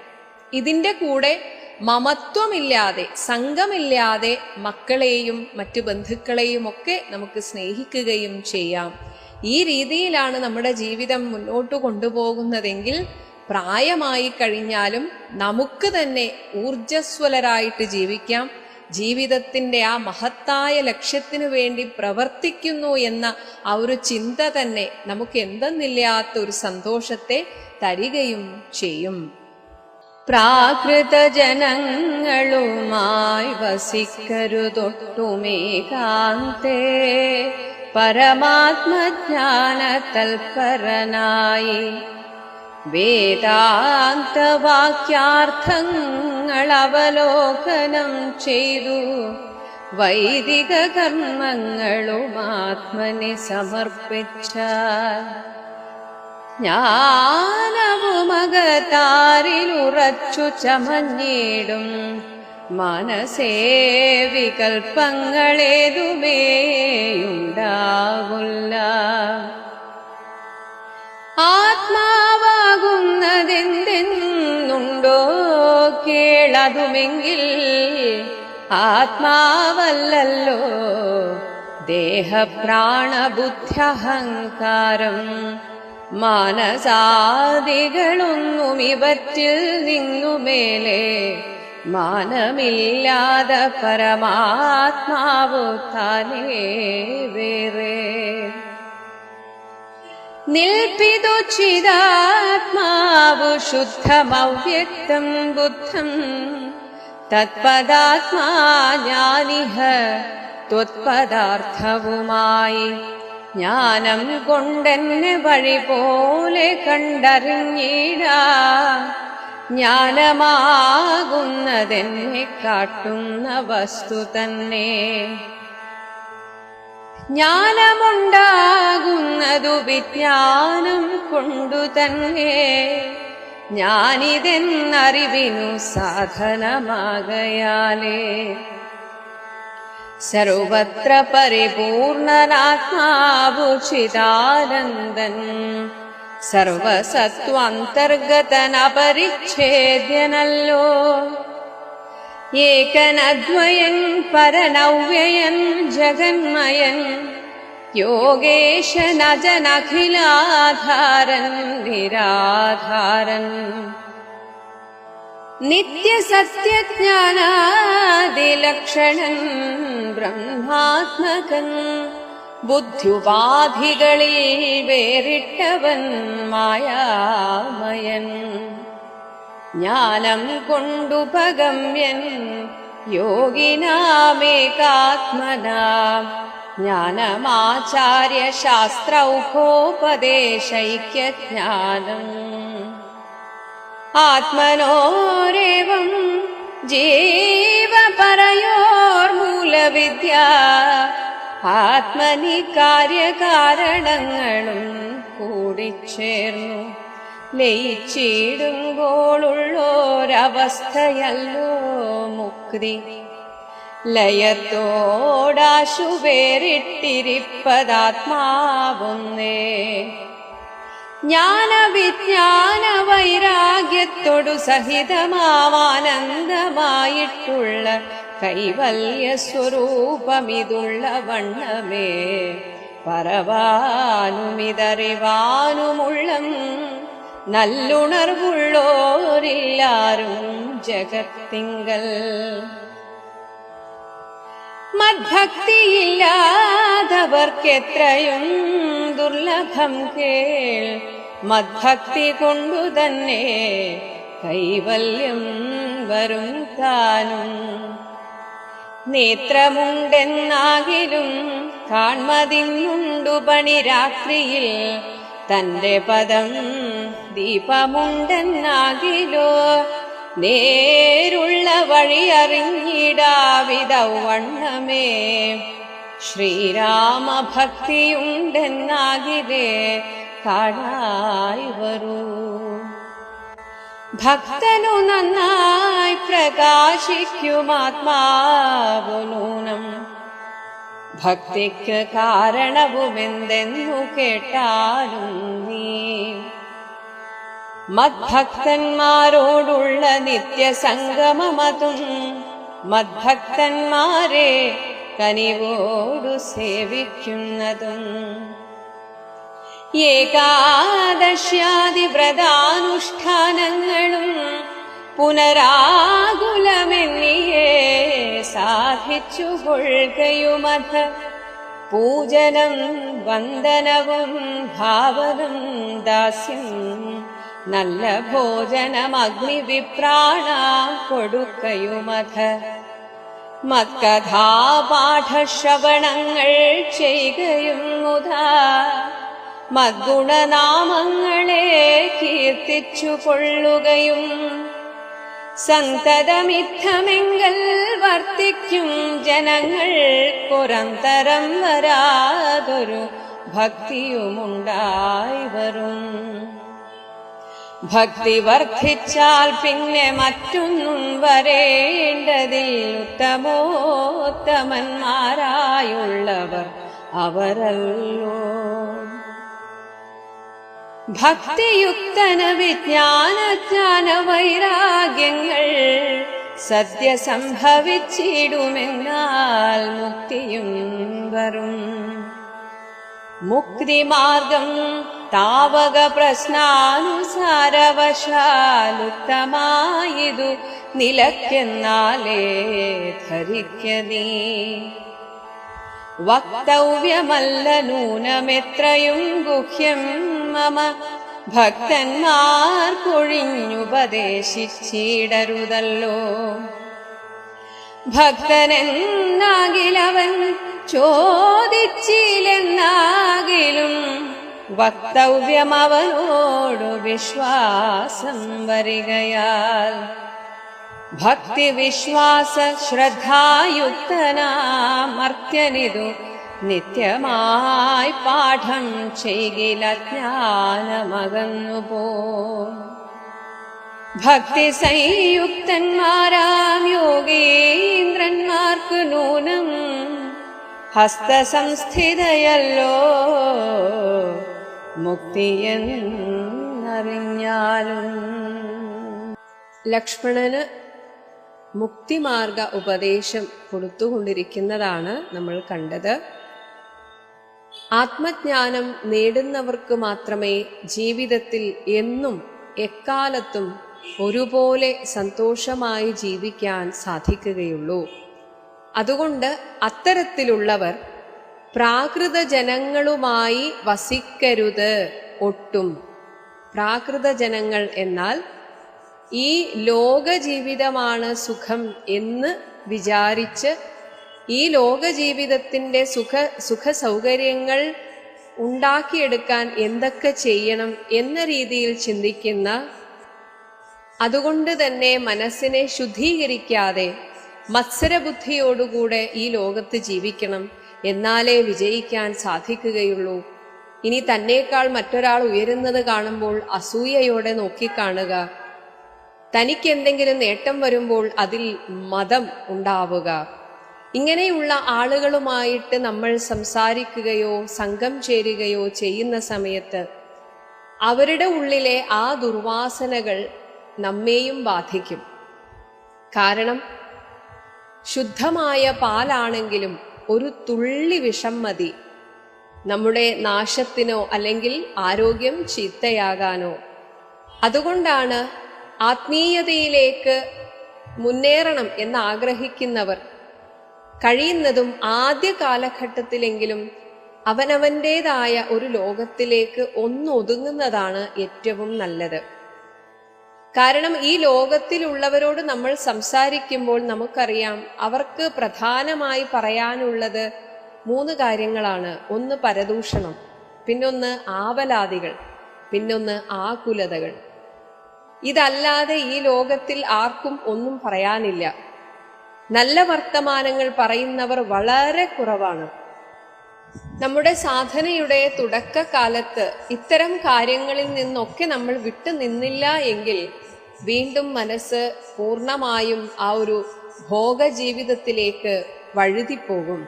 ഇതിൻ്റെ കൂടെ മമത്വമില്ലാതെ, സംഘമില്ലാതെ മക്കളെയും മറ്റു ബന്ധുക്കളെയും ഒക്കെ നമുക്ക് സ്നേഹിക്കുകയും ചെയ്യാം. ഈ രീതിയിലാണ് നമ്മുടെ ജീവിതം മുന്നോട്ട് കൊണ്ടുപോകുന്നതെങ്കിൽ പ്രായമായി കഴിഞ്ഞാലും നമുക്ക് തന്നെ ഊർജ്ജസ്വലരായിട്ട് ജീവിക്കാം. ജീവിതത്തിൻ്റെ ആ മഹത്തായ ലക്ഷ്യത്തിനു വേണ്ടി പ്രവർത്തിക്കുന്നു എന്ന ആ ഒരു ചിന്ത തന്നെ നമുക്ക് എന്തെന്നില്ലാത്ത ഒരു സന്തോഷത്തെ തരികയും ചെയ്യും. പ്രാകൃത ജനങ്ങളുമായി വസിക്കരുതൊട്ടുമേകാന്തേ പരമാത്മജ്ഞാന തൽപരനായി വേദാന്തവാക്യാർത്ഥങ്ങൾ അവലോകനം ചെയ്തു വൈദിക കർമ്മങ്ങളും ആത്മനെ സമർപ്പിച്ച ജ്ഞാനവുമകതാരിലുറച്ചു ചമഞ്ഞിടും മനസ്സേ വികൽപ്പങ്ങളേതുമേയുണ്ടാകില്ല. ആത്മാവാകുന്നതെന്തെന്നുണ്ടോ കേളതുമെങ്കിൽ ആത്മാവല്ലല്ലോ ദേഹപ്രാണബുദ്ധ്യഹങ്കാരം മാനസാദികളൊന്നും ഇവറ്റിൽ നിന്നുമേലെ മാനമില്ലാതെ പരമാത്മാവു താനേ വേറെ നിൽപ്പിതു ചിദാത്മാവു ശുദ്ധമവ്യക്തം ബുദ്ധം തത്പദാത്മാ ജ്ഞാനിഹ ത്വത്പദാർത്ഥവുമായി ജ്ഞാനം കൊണ്ടെന്നെ വഴി പോലെ കണ്ടറിഞ്ഞിടാ ജ്ഞാനമാകുന്നതെന്നെ കാട്ടുന്ന വസ്തു തന്നെ. ജ്ഞാനമുണ്ടാകുന്നതു വിജ്ഞാനം കൊണ്ടു തന്നെ ഞാനിതെന്നറിവിനു സാധനമാകയാലേ സർവത്ര പരിപൂർണനാത്മാവു ചിദാനന്ദൻ സർവസത്വാന്തർഗതൻ അപരിച്ഛേദ്യനല്ലോ ഏകനദ്വയൻ പരനവ്യയൻ ജഗന്മയൻ യോഗേശനജനഖിലാധാരൻ നിരാധാരൻ നിത്യസത്യജ്ഞാനാദിലക്ഷണൻ ബ്രഹ്മാത്മകൻ ബുദ്ധ്യുപാധികളിൽ വേറിട്ടവൻ മായാമയൻ ജ്ഞാനം കൊണ്ടുപഗമ്യൻ യോഗിനാമേകാത്മനാം ജ്ഞാനമാചാര്യ ശാസ്ത്രൗഘോപദേശൈക്യജ്ഞാനം ആത്മനോരേവം ജീവപരയോർമൂലവിദ്യ ആത്മനി കാര്യകാരണങ്ങളും കൂടിച്ചേർന്നു ലയിച്ചിടുമ്പോഴുള്ളോരവസ്ഥയല്ലോ മുക്തി ലയത്തോടാശു വേറിട്ടിരിപ്പതാത്മാവുന്നേ ജ്ഞാനവിജ്ഞാന വൈരാഗ്യത്തോടു സഹിതമാവാനന്ദമായിട്ടുള്ള കൈവല്യ സ്വരൂപമിതുള്ള വണ്ണമേ പറവാനുമിതറിവാനുമുള്ളം നല്ലുണർവുള്ളോരില്ലാരും ജഗത്തിങ്കൽ. മദ്ഭക്തിയില്ലാതവർക്കെത്രയും ദുർലഭം കേൾ, മദ്ഭക്തി കൊണ്ടു തന്നെ കൈവല്യം വരും താനും. നേത്രമുണ്ടെന്നാകിലും കാൺമതിന്നുണ്ടു പണി രാത്രിയിൽ, തന്റെ പദം ദീപമുണ്ടെന്നാകിലോ നേരുള്ള വഴി അറിഞ്ഞിടാവിധവണ്ണമേ. ശ്രീരാമഭക്തിയുണ്ടെന്നാകിലേ കാണായി വരൂ. ഭക്തനു നന്നായി പ്രകാശിക്കുമാത്മാവു നൂനം, ഭക്തിക്ക് കാരണവുമെന്തെന്നു കേട്ടാലും നീ. മദ്ഭക്തന്മാരോടുള്ള നിത്യസംഗമമതും മദ്ഭക്തന്മാരെ കനിവോടു സേവിക്കുന്നതും. ഏകാദശ്യാദി വ്രതാനുഷ്ഠാനങ്ങളും പുനരാകുലമെന്നിയേ സാധിച്ചു കൊള്ളുകയുമഥ. പൂജനം വന്ദനവും ഭാവനം ദാസ്യം, നല്ല ഭോജനം അഗ്നിവിപ്രാണാം കൊടുക്കയുമഥ. മത്കഥാപാഠശ്രവണങ്ങൾ ചെയ്യുകയും മുതാ, മദ്ഗുണനാമങ്ങളെ കീർത്തിച്ചു കൊള്ളുകയും. സന്തതമിത്തമെങ്കൽ വർത്തിക്കും ജനങ്ങൾ, പുറന്തരം വരാതൊരു ഭക്തിയുമുണ്ടായി വരും. ഭക്തി വർദ്ധിച്ചാൽ പിന്നെ മറ്റൊന്നും വരേണ്ടതിൽ, ഉത്തമോത്തമന്മാരായുള്ളവർ അവരല്ലോ. ഭക്തിയുക്തന വിജ്ഞാനജ്ഞാന വൈരാഗ്യങ്ങൾ സദ്യ സംഭവിച്ചിടുമെന്നാൽ മുക്തിയും വരും. മുക്തിമാർഗം താവക പ്രശ്നാനുസാരവശാലുത്തമായിതു നിലക്കെന്നാലേ ധരിക്ക നീ. വക്തവ്യമല്ല നൂനമെത്രയും ഗുഹ്യം മമ, ഭക്തന്മാർക്കൊഴിഞ്ഞുപദേശിച്ചിടരുതല്ലോ. ഭക്തനെന്നാകിലവൻ ചോദിച്ചില്ലെന്നാകിലും, വക്തവ്യമവനോടു വിശ്വാസം വരികയാൽ. ഭക്തി വിശ്വാസ ശ്രദ്ധായുക്തനാമർത്യനിതു നിത്യമായി പാഠം ചെയ്കില ജ്ഞാനമകന്നുപോ. ഭക്തി സംയുക്തന്മാരാം യോഗീന്ദ്രന്മാർക്ക് നൂനം ഹസ്തസംസ്ഥിതയല്ലോ മുക്തിയെന്നറിഞ്ഞാലും. ലക്ഷ്മണന് മുക്തിമാർഗ ഉപദേശം കൊടുത്തുകൊണ്ടിരിക്കുന്നതാണ് നമ്മൾ കണ്ടത്. ആത്മജ്ഞാനം നേടുന്നവർക്ക് മാത്രമേ ജീവിതത്തിൽ എന്നും എക്കാലത്തും ഒരുപോലെ സന്തോഷമായി ജീവിക്കാൻ സാധിക്കുകയുള്ളൂ. അതുകൊണ്ട് അത്തരത്തിലുള്ളവർ പ്രാകൃത ജനങ്ങളുമായി വസിക്കരുത് ഒട്ടും. പ്രാകൃത ജനങ്ങൾ എന്നാൽ ഈ ലോക ജീവിതമാണ് സുഖം എന്ന് വിചാരിച്ച് ഈ ലോക ജീവിതത്തിൻ്റെ സുഖ സൗകര്യങ്ങൾ ഉണ്ടാക്കിയെടുക്കാൻ എന്തൊക്കെ ചെയ്യണം എന്ന രീതിയിൽ ചിന്തിക്കുന്ന, അതുകൊണ്ട് തന്നെ മനസ്സിനെ ശുദ്ധീകരിക്കാതെ മത്സരബുദ്ധിയോടുകൂടെ ഈ ലോകത്ത് ജീവിക്കണം, എന്നാലേ വിജയിക്കാൻ സാധിക്കുകയുള്ളൂ. ഇനി തന്നേക്കാൾ മറ്റൊരാൾ ഉയരുന്നത് കാണുമ്പോൾ അസൂയയോടെ നോക്കിക്കാണുക. തനിക്കെന്തെങ്കിലും നേട്ടം വരുമ്പോൾ അതിൽ മതം ഉണ്ടാവുക. ഇങ്ങനെയുള്ള ആളുകളുമായിട്ട് നമ്മൾ സംസാരിക്കുകയോ സംഘം ചേരുകയോ ചെയ്യുന്ന സമയത്ത് അവരുടെ ഉള്ളിലെ ആ ദുർവാസനകൾ നമ്മെയും ബാധിക്കും. കാരണം ശുദ്ധമായ പാലാണെങ്കിലും ഒരു തുള്ളി വിഷം മതി നമ്മുടെ നാശത്തിനോ അല്ലെങ്കിൽ ആരോഗ്യം ചീത്തയാകാനോ. അതുകൊണ്ടാണ് ആത്മീയതയിലേക്ക് മുന്നേറണം എന്നാഗ്രഹിക്കുന്നവർ കഴിയുന്നതും ആദ്യ കാലഘട്ടത്തിലെങ്കിലും അവനവൻ്റേതായ ഒരു ലോകത്തിലേക്ക് ഒന്നൊതുങ്ങുന്നതാണ് ഏറ്റവും നല്ലത്. കാരണം ഈ ലോകത്തിലുള്ളവരോട് നമ്മൾ സംസാരിക്കുമ്പോൾ നമുക്കറിയാം അവർക്ക് പ്രധാനമായി പറയാനുള്ളത് 3 കാര്യങ്ങളാണ്. ഒന്ന് പരദൂഷണം, പിന്നൊന്ന് ആവലാദികൾ, പിന്നൊന്ന് ആകുലതകൾ. ഇതല്ലാതെ ഈ ലോകത്തിൽ ആർക്കും ഒന്നും പറയാനില്ല. നല്ല വർത്തമാനങ്ങൾ പറയുന്നവർ വളരെ കുറവാണ്. നമ്മുടെ സാധനയുടെ തുടക്കകാലത്ത് ഇത്തരം കാര്യങ്ങളിൽ നിന്നൊക്കെ നമ്മൾ വിട്ടു നിന്നില്ല എങ്കിൽ വീണ്ടും മനസ്സ് പൂർണ്ണമായും ആ ഒരു ഭോഗജീവിതത്തിലേക്ക് വഴുതിപ്പോകും.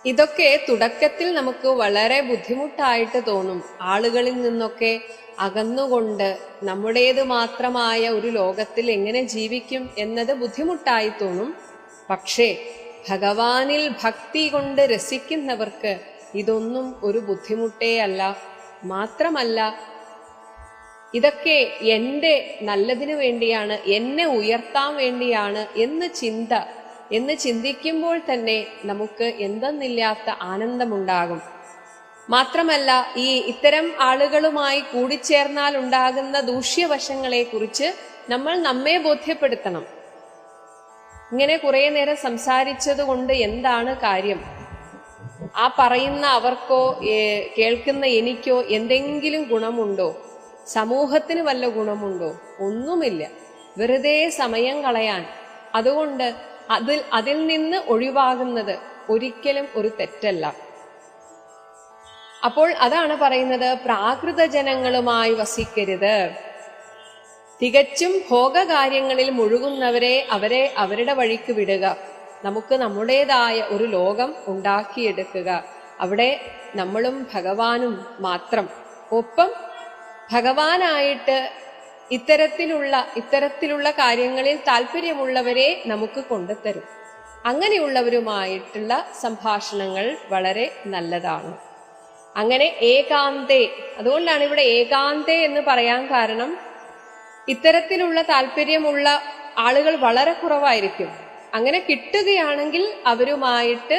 ഇതൊക്കെ തുടക്കത്തിൽ നമുക്ക് വളരെ ബുദ്ധിമുട്ടായിട്ട് തോന്നും. ആളുകളിൽ നിന്നൊക്കെ അകന്നുകൊണ്ട് നമ്മുടേത് മാത്രമായ ഒരു ലോകത്തിൽ എങ്ങനെ ജീവിക്കും എന്നത് ബുദ്ധിമുട്ടായി തോന്നും. പക്ഷേ ഭഗവാനിൽ ഭക്തി കൊണ്ട് രസിക്കുന്നവർക്ക് ഇതൊന്നും ഒരു ബുദ്ധിമുട്ടേ അല്ല. മാത്രമല്ല ഇതൊക്കെ എൻ്റെ നല്ലതിനു വേണ്ടിയാണ്, എന്നെ ഉയർത്താൻ വേണ്ടിയാണ് എന്ന് ചിന്തിക്കുമ്പോൾ തന്നെ നമുക്ക് എന്തെന്നില്ലാത്ത ആനന്ദമുണ്ടാകും. മാത്രമല്ല ഇത്തരം ആളുകളുമായി കൂടിച്ചേർന്നാൽ ഉണ്ടാകുന്ന ദൂഷ്യവശങ്ങളെ കുറിച്ച് നമ്മൾ നമ്മെ ബോധ്യപ്പെടുത്തണം. ഇങ്ങനെ കുറെ നേരം സംസാരിച്ചത് കൊണ്ട് എന്താണ് കാര്യം? ആ പറയുന്ന അവർക്കോ കേൾക്കുന്ന എനിക്കോ എന്തെങ്കിലും ഗുണമുണ്ടോ? സമൂഹത്തിന് വല്ല ഗുണമുണ്ടോ? ഒന്നുമില്ല. വെറുതെ സമയം കളയാൻ. അതുകൊണ്ട് അതിൽ നിന്ന് ഒഴിവാകുന്നത് ഒരിക്കലും ഒരു തെറ്റല്ല. അപ്പോൾ അതാണ് പറയുന്നത്, പ്രാകൃത ജനങ്ങളുമായി വസിക്കരുത്. തികച്ചും ഭോഗകാര്യങ്ങളിൽ മുഴുകുന്നവരെ അവരുടെ വഴിക്ക് വിടുക. നമുക്ക് നമ്മുടേതായ ഒരു ലോകം ഉണ്ടാക്കിയെടുക്കുക. അവിടെ നമ്മളും ഭഗവാനും മാത്രം. ഒപ്പം ഭഗവാനായിട്ട് ഇത്തരത്തിലുള്ള കാര്യങ്ങളിൽ താല്പര്യമുള്ളവരെ നമുക്ക് കൊണ്ടുതരും. അങ്ങനെയുള്ളവരുമായിട്ടുള്ള സംഭാഷണങ്ങൾ വളരെ നല്ലതാണ്. അങ്ങനെ ഏകാന്തേ, അതുകൊണ്ടാണ് ഇവിടെ ഏകാന്തേ എന്ന് പറയാൻ കാരണം, ഇത്തരത്തിലുള്ള താല്പര്യമുള്ള ആളുകൾ വളരെ കുറവായിരിക്കും. അങ്ങനെ കിട്ടുകയാണെങ്കിൽ അവരുമായിട്ട്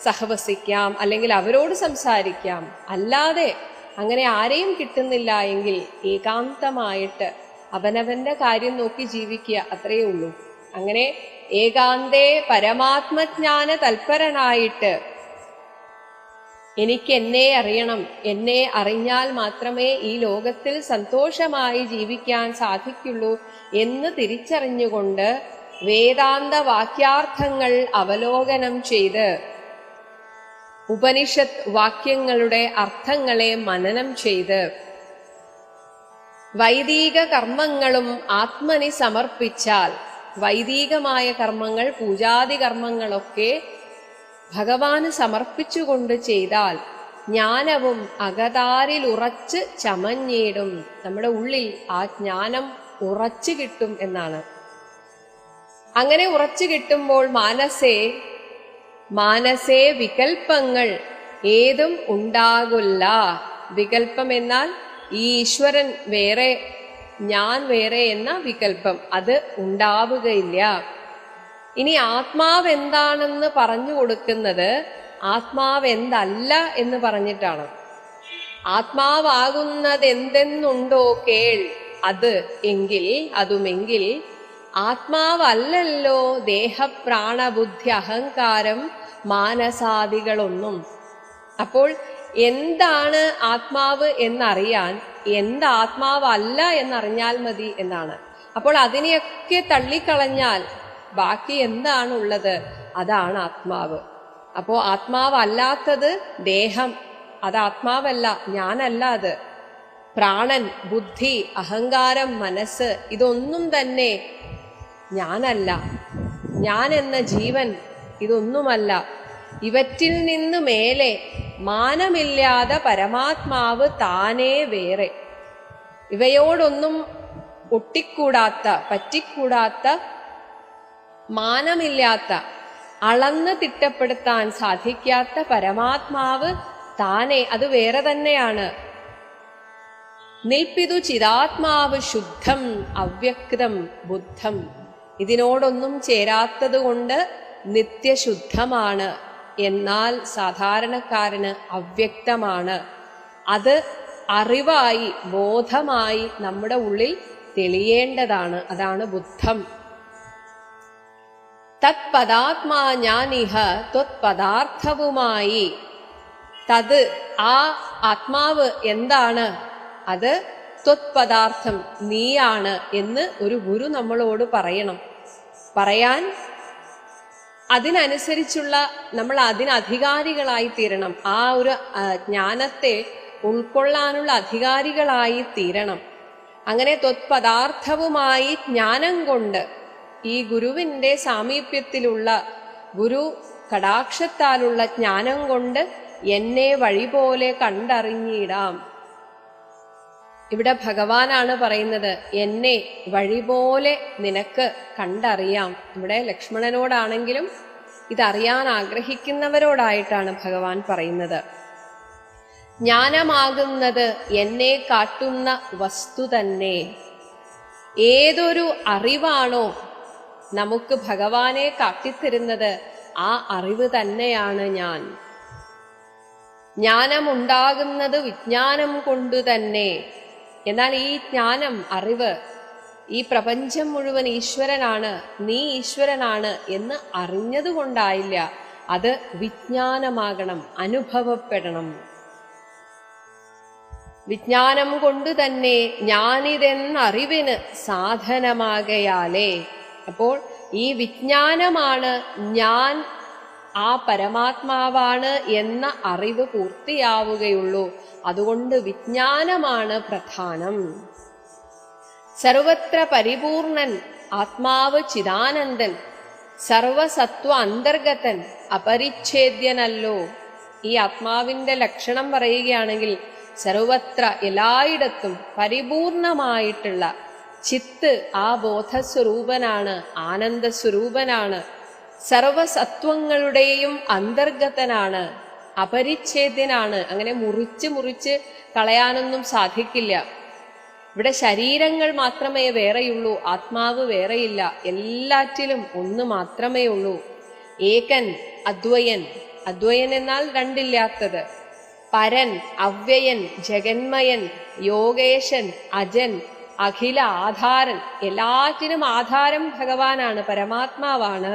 സഹവസിക്കാം, അല്ലെങ്കിൽ അവരോട് സംസാരിക്കാം. അല്ലാതെ അങ്ങനെ ആരെയും കിട്ടുന്നില്ല എങ്കിൽ ഏകാന്തമായിട്ട് അവനവന്റെ കാര്യം നോക്കി ജീവിക്കുക, അത്രയേ ഉള്ളൂ. അങ്ങനെ ഏകാന്തേ പരമാത്മജ്ഞാന തൽപരനായിട്ട് എനിക്ക് എന്നെ അറിയണം, എന്നെ അറിഞ്ഞാൽ മാത്രമേ ഈ ലോകത്തിൽ സന്തോഷമായി ജീവിക്കാൻ സാധിക്കുള്ളൂ എന്ന് തിരിച്ചറിഞ്ഞുകൊണ്ട് വേദാന്ത വാക്യാർത്ഥങ്ങൾ അവലോകനം ചെയ്ത് ഉപനിഷത്ത് വാക്യങ്ങളുടെ അർത്ഥങ്ങളെ മനനം ചെയ്ത് വൈദിക കർമ്മങ്ങളും ആത്മനി സമർപ്പിച്ചാൽ, വൈദികമായ കർമ്മങ്ങൾ, പൂജാതി കർമ്മങ്ങളൊക്കെ ഭഗവാന് സമർപ്പിച്ചുകൊണ്ട് ചെയ്താൽ ജ്ഞാനവും അകതാരിൽ ഉറച്ച് ചമഞ്ഞിടും. നമ്മുടെ ഉള്ളിൽ ആ ജ്ഞാനം ഉറച്ചു കിട്ടും എന്നാണ്. അങ്ങനെ ഉറച്ചു കിട്ടുമ്പോൾ മാനസേ വികൽപ്പങ്ങൾ ഏതും ഉണ്ടാകില്ല. വികൽപ്പം എന്നാൽ ഈ ഈശ്വരൻ വേറെ, ഞാൻ വേറെ എന്ന വികൽപ്പം, അത് ഉണ്ടാവുകയില്ല. ഇനി ആത്മാവ് എന്താണെന്ന് പറഞ്ഞു കൊടുക്കുന്നത് ആത്മാവ് എന്തല്ല എന്ന് പറഞ്ഞിട്ടാണ്. ആത്മാവാകുന്നത് എന്തെന്നുണ്ടോ കേൾ, അത് എങ്കിൽ അതുമെങ്കിൽ ആത്മാവല്ലല്ലോ ദേഹപ്രാണബുദ്ധി അഹങ്കാരം മാനസാദികളൊന്നും. അപ്പോൾ എന്താണ് ആത്മാവ് എന്നറിയാൻ ആത്മാവല്ല എന്നറിഞ്ഞാൽ മതി എന്നാണ്. അപ്പോൾ അതിനെയൊക്കെ തള്ളിക്കളഞ്ഞാൽ ബാക്കി എന്താണുള്ളത്? അതാണ് ആത്മാവ്. അപ്പോ ആത്മാവല്ലാത്തത് ദേഹം, അത് ആത്മാവല്ല, ഞാനല്ല അത്. പ്രാണൻ, ബുദ്ധി, അഹങ്കാരം, മനസ്സ്, ഇതൊന്നും തന്നെ ഞാനല്ല. ഞാൻ എന്ന ജീവൻ ഇതൊന്നുമല്ല. ഇവറ്റിൽ നിന്ന് മേലെ മാനമില്ലാതെ പരമാത്മാവ് താനേ വേറെ. ഇവയോടൊന്നും ഒട്ടിക്കൂടാത്ത, പറ്റിക്കൂടാത്ത, മാനമില്ലാത്ത, അളന്ന് തിട്ടപ്പെടുത്താൻ സാധിക്കാത്ത പരമാത്മാവ് താനേ, അത് വേറെ തന്നെയാണ്. നിൽപ്പിതു ചിരാത്മാവ് ശുദ്ധം അവ്യക്തം ബുദ്ധം. ഇതിനോടൊന്നും ചേരാത്തതുകൊണ്ട് നിത്യശുദ്ധമാണ്. എന്നാൽ സാധാരണക്കാരന് അവ്യക്തമാണ്. അത് അറിവായി, ബോധമായി നമ്മുടെ ഉള്ളിൽ തെളിയേണ്ടതാണ്. അതാണ് ബുദ്ധം. തത് പദാത്മാ ഞാനിഹ ത്വത്പദാർത്ഥവുമായി. തത്, ആ ആത്മാവ് എന്താണ്? അത് ത്വത്പദാർത്ഥം, നീയാണ് എന്ന് ഒരു ഗുരു നമ്മളോട് പറയണം. പറയാൻ അതിനനുസരിച്ചുള്ള നമ്മൾ അതിനധികാരികളായി തീരണം. ആ ഒരു ജ്ഞാനത്തെ ഉൾക്കൊള്ളാനുള്ള അധികാരികളായി തീരണം. അങ്ങനെ ത്വത്പദാർത്ഥവുമായി ജ്ഞാനം കൊണ്ട്, ഈ ഗുരുവിൻ്റെ സാമീപ്യത്തിലുള്ള, ഗുരു കടാക്ഷത്താലുള്ള ജ്ഞാനം കൊണ്ട് എന്നെ വഴി പോലെ കണ്ടറിഞ്ഞിടാം. ഇവിടെ ഭഗവാനാണ് പറയുന്നത്, എന്നെ വഴി പോലെ നിനക്ക് കണ്ടറിയാം. ഇവിടെ ലക്ഷ്മണനോടാണെങ്കിലും ഇതറിയാൻ ആഗ്രഹിക്കുന്നവരോടായിട്ടാണ് ഭഗവാൻ പറയുന്നത്. ജ്ഞാനമാകുന്നത് എന്നെ കാട്ടുന്ന വസ്തു തന്നെ. ഏതൊരു അറിവാണോ നമുക്ക് ഭഗവാനെ കാട്ടിത്തരുന്നത്, ആ അറിവ് തന്നെയാണ് ഞാൻ. ജ്ഞാനമുണ്ടാകുന്നത് വിജ്ഞാനം കൊണ്ടു തന്നെ. എന്നാൽ ഈ ജ്ഞാനം, അറിവ്, ഈ പ്രപഞ്ചം മുഴുവൻ ഈശ്വരനാണ്, നീ ഈശ്വരനാണ് എന്ന് അറിഞ്ഞതുകൊണ്ടായില്ല. അത് വിജ്ഞാനമാകണം, അനുഭവപ്പെടണം. വിജ്ഞാനം കൊണ്ടു തന്നെ ഞാനിതെന്നറിവിന് സാധനമാകയാലേ. അപ്പോൾ ഈ വിജ്ഞാനമാണ് ഞാൻ ആ പരമാത്മാവാണ് എന്ന അറിവ് പൂർത്തിയാവുകയുള്ളൂ. അതുകൊണ്ട് വിജ്ഞാനമാണ് പ്രധാനം. സർവത്ര പരിപൂർണൻ ആത്മാവ് ചിദാനന്ദൻ, സർവസത്വ അന്തർഗതൻ അപരിച്ഛേദ്യനല്ലോ. ഈ ആത്മാവിന്റെ ലക്ഷണം പറയുകയാണെങ്കിൽ സർവത്ര, എല്ലായിടത്തും പരിപൂർണമായിട്ടുള്ള ചിത്ത്, ആ ബോധസ്വരൂപനാണ്, ആനന്ദസ്വരൂപനാണ്, സർവസത്വങ്ങളുടെയും അന്തർഗതനാണ്, അപരിച്ഛേദ്യനാണ്. അങ്ങനെ മുറിച്ച് കളയാനൊന്നും സാധിക്കില്ല. ഇവിടെ ശരീരങ്ങൾ മാത്രമേ വേറെയുള്ളൂ, ആത്മാവ് വേറെയില്ല. എല്ലാറ്റിലും ഒന്ന് മാത്രമേ ഉള്ളൂ. ഏകൻ, അദ്വയൻ. അദ്വയൻ എന്നാൽ രണ്ടില്ലാത്തത്. പരൻ, അവ്യയൻ, ജഗന്മയൻ, യോഗേശൻ, അജൻ, അഖില ആധാരൻ. എല്ലാറ്റിനും ആധാരം ഭഗവാനാണ്, പരമാത്മാവാണ്.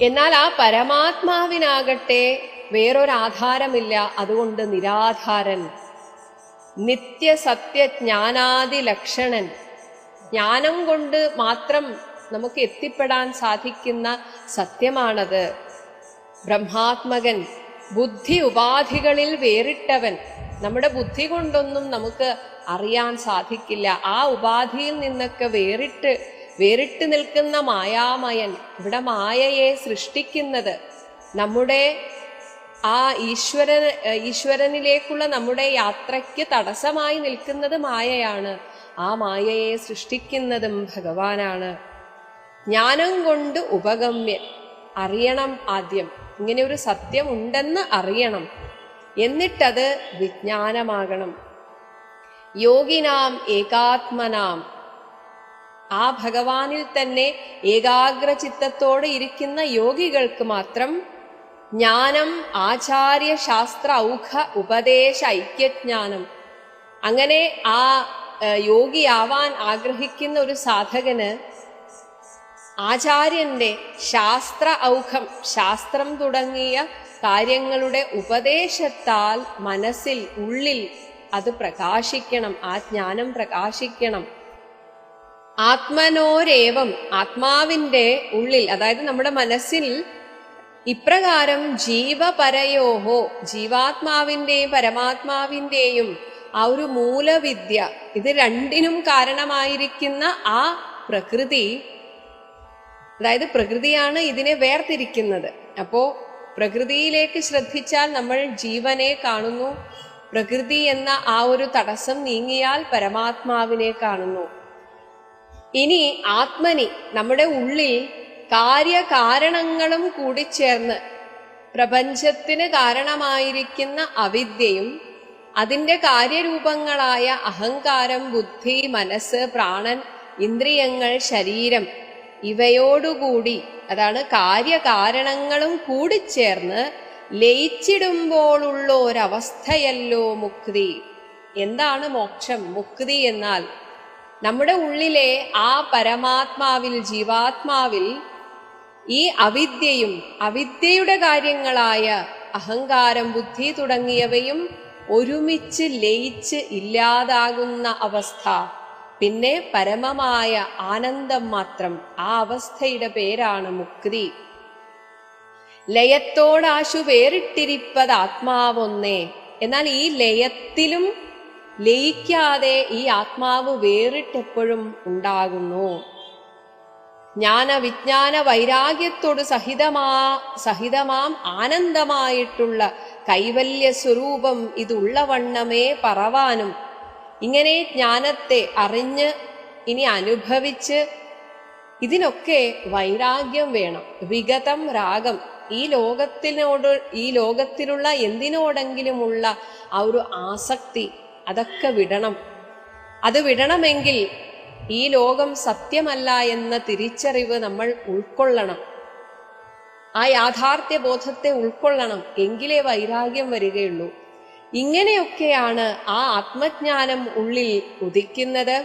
എന്നാൽ ആ പരമാത്മാവിനാകട്ടെ വേറൊരാധാരമില്ല. അതുകൊണ്ട് നിരാധാരൻ, നിത്യസത്യജ്ഞാനാദി ലക്ഷണൻ. ജ്ഞാനം കൊണ്ട് മാത്രം നമുക്ക് എത്തിപ്പെടാൻ സാധിക്കുന്ന സത്യമാണത്. ബ്രഹ്മാത്മകൻ, ബുദ്ധി ഉപാധികളിൽ വേറിട്ടവൻ. നമ്മുടെ ബുദ്ധി കൊണ്ടൊന്നും നമുക്ക് അറിയാൻ സാധിക്കില്ല. ആ ഉപാധിയിൽ നിന്നൊക്കെ വേറിട്ട് നിൽക്കുന്ന മായാമയൻ. ഇവിടെ മായയെ സൃഷ്ടിക്കുന്നത്, നമ്മുടെ ആ ഈശ്വരനിലേക്കുള്ള നമ്മുടെ യാത്രയ്ക്ക് തടസ്സമായി നിൽക്കുന്നത് മായയാണ്. ആ മായയെ സൃഷ്ടിക്കുന്നതും ഭഗവാനാണ്. ജ്ഞാനം കൊണ്ട് ഉപഗമ്യൻ. അറിയണം, ആദ്യം ഇങ്ങനെ ഒരു സത്യം ഉണ്ടെന്ന് അറിയണം, എന്നിട്ടത് വിജ്ഞാനമാകണം. യോഗിനാം ഏകാത്മനാം. ആ ഭഗവാനിൽ തന്നെ ഏകാഗ്രചിത്തത്തോടെ ഇരിക്കുന്ന യോഗികൾക്ക് മാത്രം ജ്ഞാനം ആചാര്യ ശാസ്ത്ര ഔഖ ഉപദേശ ഐക്യജ്ഞാനം. അങ്ങനെ ആ യോഗിയാവാൻ ആഗ്രഹിക്കുന്ന ഒരു സാധകന് ആചാര്യന്റെ ശാസ്ത്ര ഔഖം, ശാസ്ത്രം തുടങ്ങിയ കാര്യങ്ങളുടെ ഉപദേശത്താൽ മനസ്സിൽ, ഉള്ളിൽ അത് പ്രകാശിക്കണം, ആ ജ്ഞാനം പ്രകാശിക്കണം. ആത്മനോരേവം, ആത്മാവിന്റെ ഉള്ളിൽ, അതായത് നമ്മുടെ മനസ്സിൽ ഇപ്രകാരം ജീവപരയോഹോ, ജീവാത്മാവിന്റെയും പരമാത്മാവിന്റെയും ആ ഒരു മൂലവിദ്യ, ഇത് രണ്ടിനും കാരണമായിരിക്കുന്ന ആ പ്രകൃതി, അതായത് പ്രകൃതിയാണ് ഇതിനെ വേർതിരിക്കുന്നത്. അപ്പോ പ്രകൃതിയിലേക്ക് ശ്രദ്ധിച്ചാൽ നമ്മൾ ജീവനെ കാണുന്നു. പ്രകൃതി എന്ന ആ ഒരു തടസ്സം നീങ്ങിയാൽ പരമാത്മാവിനെ കാണുന്നു. ഇനി ആത്മനി, നമ്മുടെ ഉള്ളിൽ കാര്യകാരണങ്ങളും കൂടിച്ചേർന്ന് പ്രപഞ്ചത്തിന് കാരണമായിരിക്കുന്ന അവിദ്യയും അതിൻ്റെ കാര്യരൂപങ്ങളായ അഹങ്കാരം, ബുദ്ധി, മനസ്സ്, പ്രാണൻ, ഇന്ദ്രിയങ്ങൾ, ശരീരം ഇവയോടുകൂടി, അതാണ് കാര്യകാരണങ്ങളും കൂടിച്ചേർന്ന് ലയിച്ചിടുമ്പോഴുള്ള ഒരവസ്ഥയല്ലോ മുക്തി. എന്താണ് മോക്ഷം? മുക്തി എന്നാൽ നമ്മുടെ ഉള്ളിലെ ആ പരമാത്മാവിൽ, ജീവാത്മാവിൽ ഈ അവിദ്യയും അവിദ്യയുടെ കാര്യങ്ങളായ അഹങ്കാരം, ബുദ്ധി തുടങ്ങിയവയും ഒരുമിച്ച് ലയിച്ച് ഇല്ലാതാകുന്ന അവസ്ഥ. പിന്നെ പരമമായ ആനന്ദം മാത്രം. ആ അവസ്ഥയുടെ പേരാണ് മുക്തി. ലയത്തോടാശു വേറിട്ടിരിപ്പത് ആത്മാവൊന്നേ. എന്നാൽ ഈ ലയത്തിലും ലയിക്കാതെ ഈ ആത്മാവ് വേറിട്ടെപ്പോഴും ഉണ്ടാകുന്നു. ജ്ഞാന വിജ്ഞാന വൈരാഗ്യത്തോട് സഹിതമാം ആനന്ദമായിട്ടുള്ള കൈവല്യ സ്വരൂപം ഇതുള്ളവണ്ണമേ പറവാനും. ഇങ്ങനെ ജ്ഞാനത്തെ അറിഞ്ഞ് ഇനി അനുഭവിച്ച് ഇതിനൊക്കെ വൈരാഗ്യം വേണം. വിഗതം രാഗം, ഈ ലോകത്തിലുള്ള എന്തിനോടെങ്കിലുമുള്ള ആ ഒരു ആസക്തി, അതൊക്കെ വിടണം. അത് വിടണമെങ്കിൽ ഈ ലോകം സത്യമല്ല എന്ന തിരിച്ചറിവ് നമ്മൾ ഉൾക്കൊള്ളണം. ആ യാഥാർത്ഥ്യ ബോധത്തെ ഉൾക്കൊള്ളണം. എങ്കിലേ വൈരാഗ്യം വരികയുള്ളൂ. ഇങ്ങനെയൊക്കെയാണ് ആ ആത്മജ്ഞാനം ഉള്ളിൽ ഉദിക്കുന്നത്.